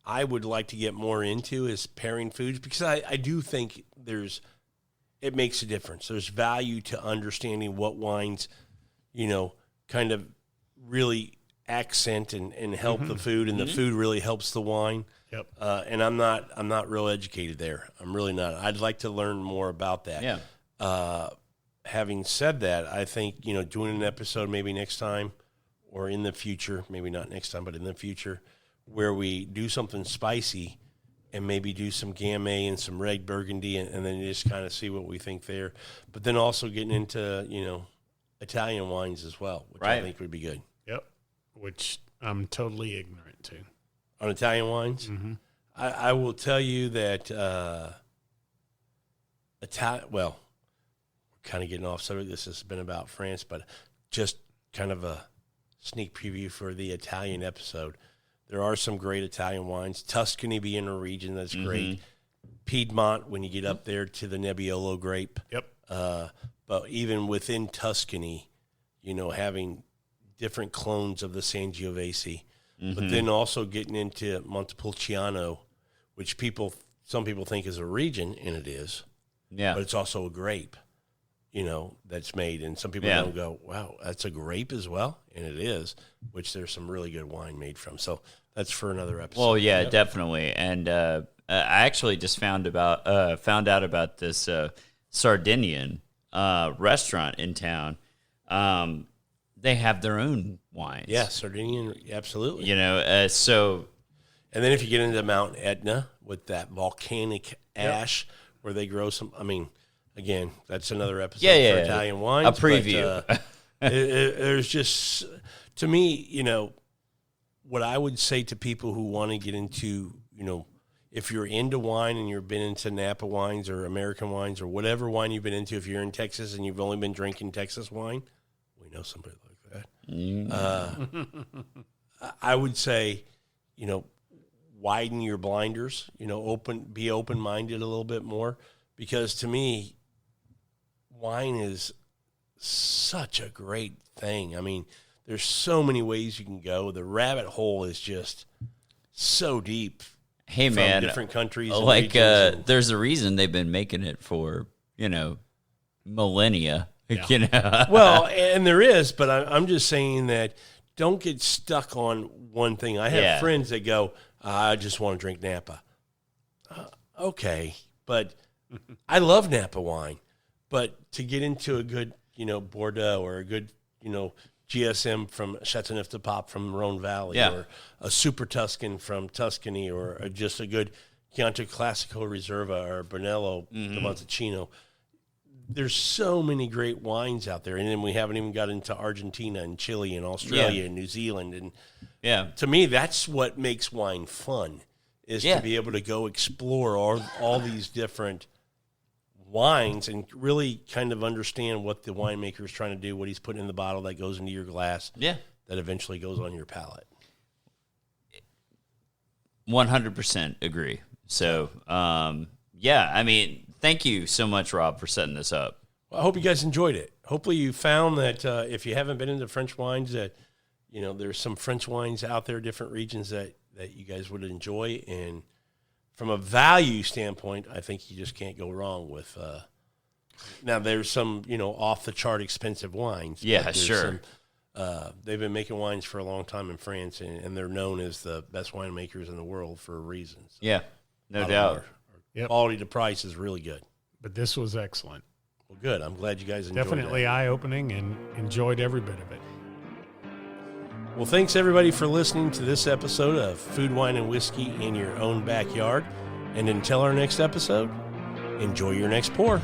I would like to get more into is pairing foods, because I do think it makes a difference. There's value to understanding what wines, kind of really accent and help the food, and the food really helps the wine. Yep. And I'm not real educated there. I'm really not. I'd like to learn more about that. Yeah. Having said that, I think, doing an episode maybe next time or in the future, maybe not next time, but in the future, where we do something spicy and maybe do some Gamay and some red Burgundy, and then just kind of see what we think there. But then also getting into, Italian wines as well, which I think would be good. Yep. Which I'm totally ignorant to. On Italian wines? Mm-hmm. I will tell you that we're kind of getting off subject. This has been about France, but just kind of a sneak preview for the Italian episode. There are some great Italian wines. Tuscany being a region that's great. Piedmont, when you get up there to the Nebbiolo grape. Yep. But even within Tuscany, having different clones of the Sangiovese. But then also getting into Montepulciano, which some people think is a region, and it is. Yeah. But it's also a grape, that's made. And some people don't go, wow, that's a grape as well? And it is, which there's some really good wine made from. So that's for another episode. Well, yeah, definitely. And I actually just found out about this Sardinian restaurant in town. They have their own wines. Yeah, Sardinian, absolutely. So. And then if you get into Mount Etna with that volcanic ash where they grow some, again, that's another episode for Italian wines. A preview. But, there's just, to me, what I would say to people who want to get into, if you're into wine and you've been into Napa wines or American wines or whatever wine you've been into, if you're in Texas and you've only been drinking Texas wine, we know somebody like that. I would say, widen your blinders, be open-minded a little bit more, because to me, wine is such a great thing. There's so many ways you can go. The rabbit hole is just so deep. Hey, from man, different countries. And like, regions there's a reason they've been making it for, millennia. Yeah. Well, and there is, but I'm just saying that don't get stuck on one thing. I have friends that go, I just want to drink Napa. Okay, but I love Napa wine. But to get into a good, Bordeaux or a good, GSM from Châteauneuf-du-Pape from Rhone Valley, or a Super Tuscan from Tuscany, or just a good Chianti Classico Reserva or Brunello di Montalcino. There's so many great wines out there, and then we haven't even got into Argentina and Chile and Australia and New Zealand. And to me, that's what makes wine fun, is to be able to go explore all these different wines and really kind of understand what the winemaker is trying to do, what he's putting in the bottle that goes into your glass, that eventually goes on your palate. 100% agree. So, thank you so much, Rob, for setting this up. Well, I hope you guys enjoyed it. Hopefully you found that if you haven't been into French wines, that, there's some French wines out there, different regions that you guys would enjoy. And from a value standpoint, I think you just can't go wrong with now there's some, off-the-chart expensive wines. Yeah, sure. They've been making wines for a long time in France, and they're known as the best winemakers in the world for a reason. So yeah, no doubt. Quality to price is really good. But this was excellent. Well, good. I'm glad you guys enjoyed it. Definitely eye-opening, and enjoyed every bit of it. Well, thanks, everybody, for listening to this episode of Food, Wine, and Whiskey in Your Own Backyard. And until our next episode, enjoy your next pour.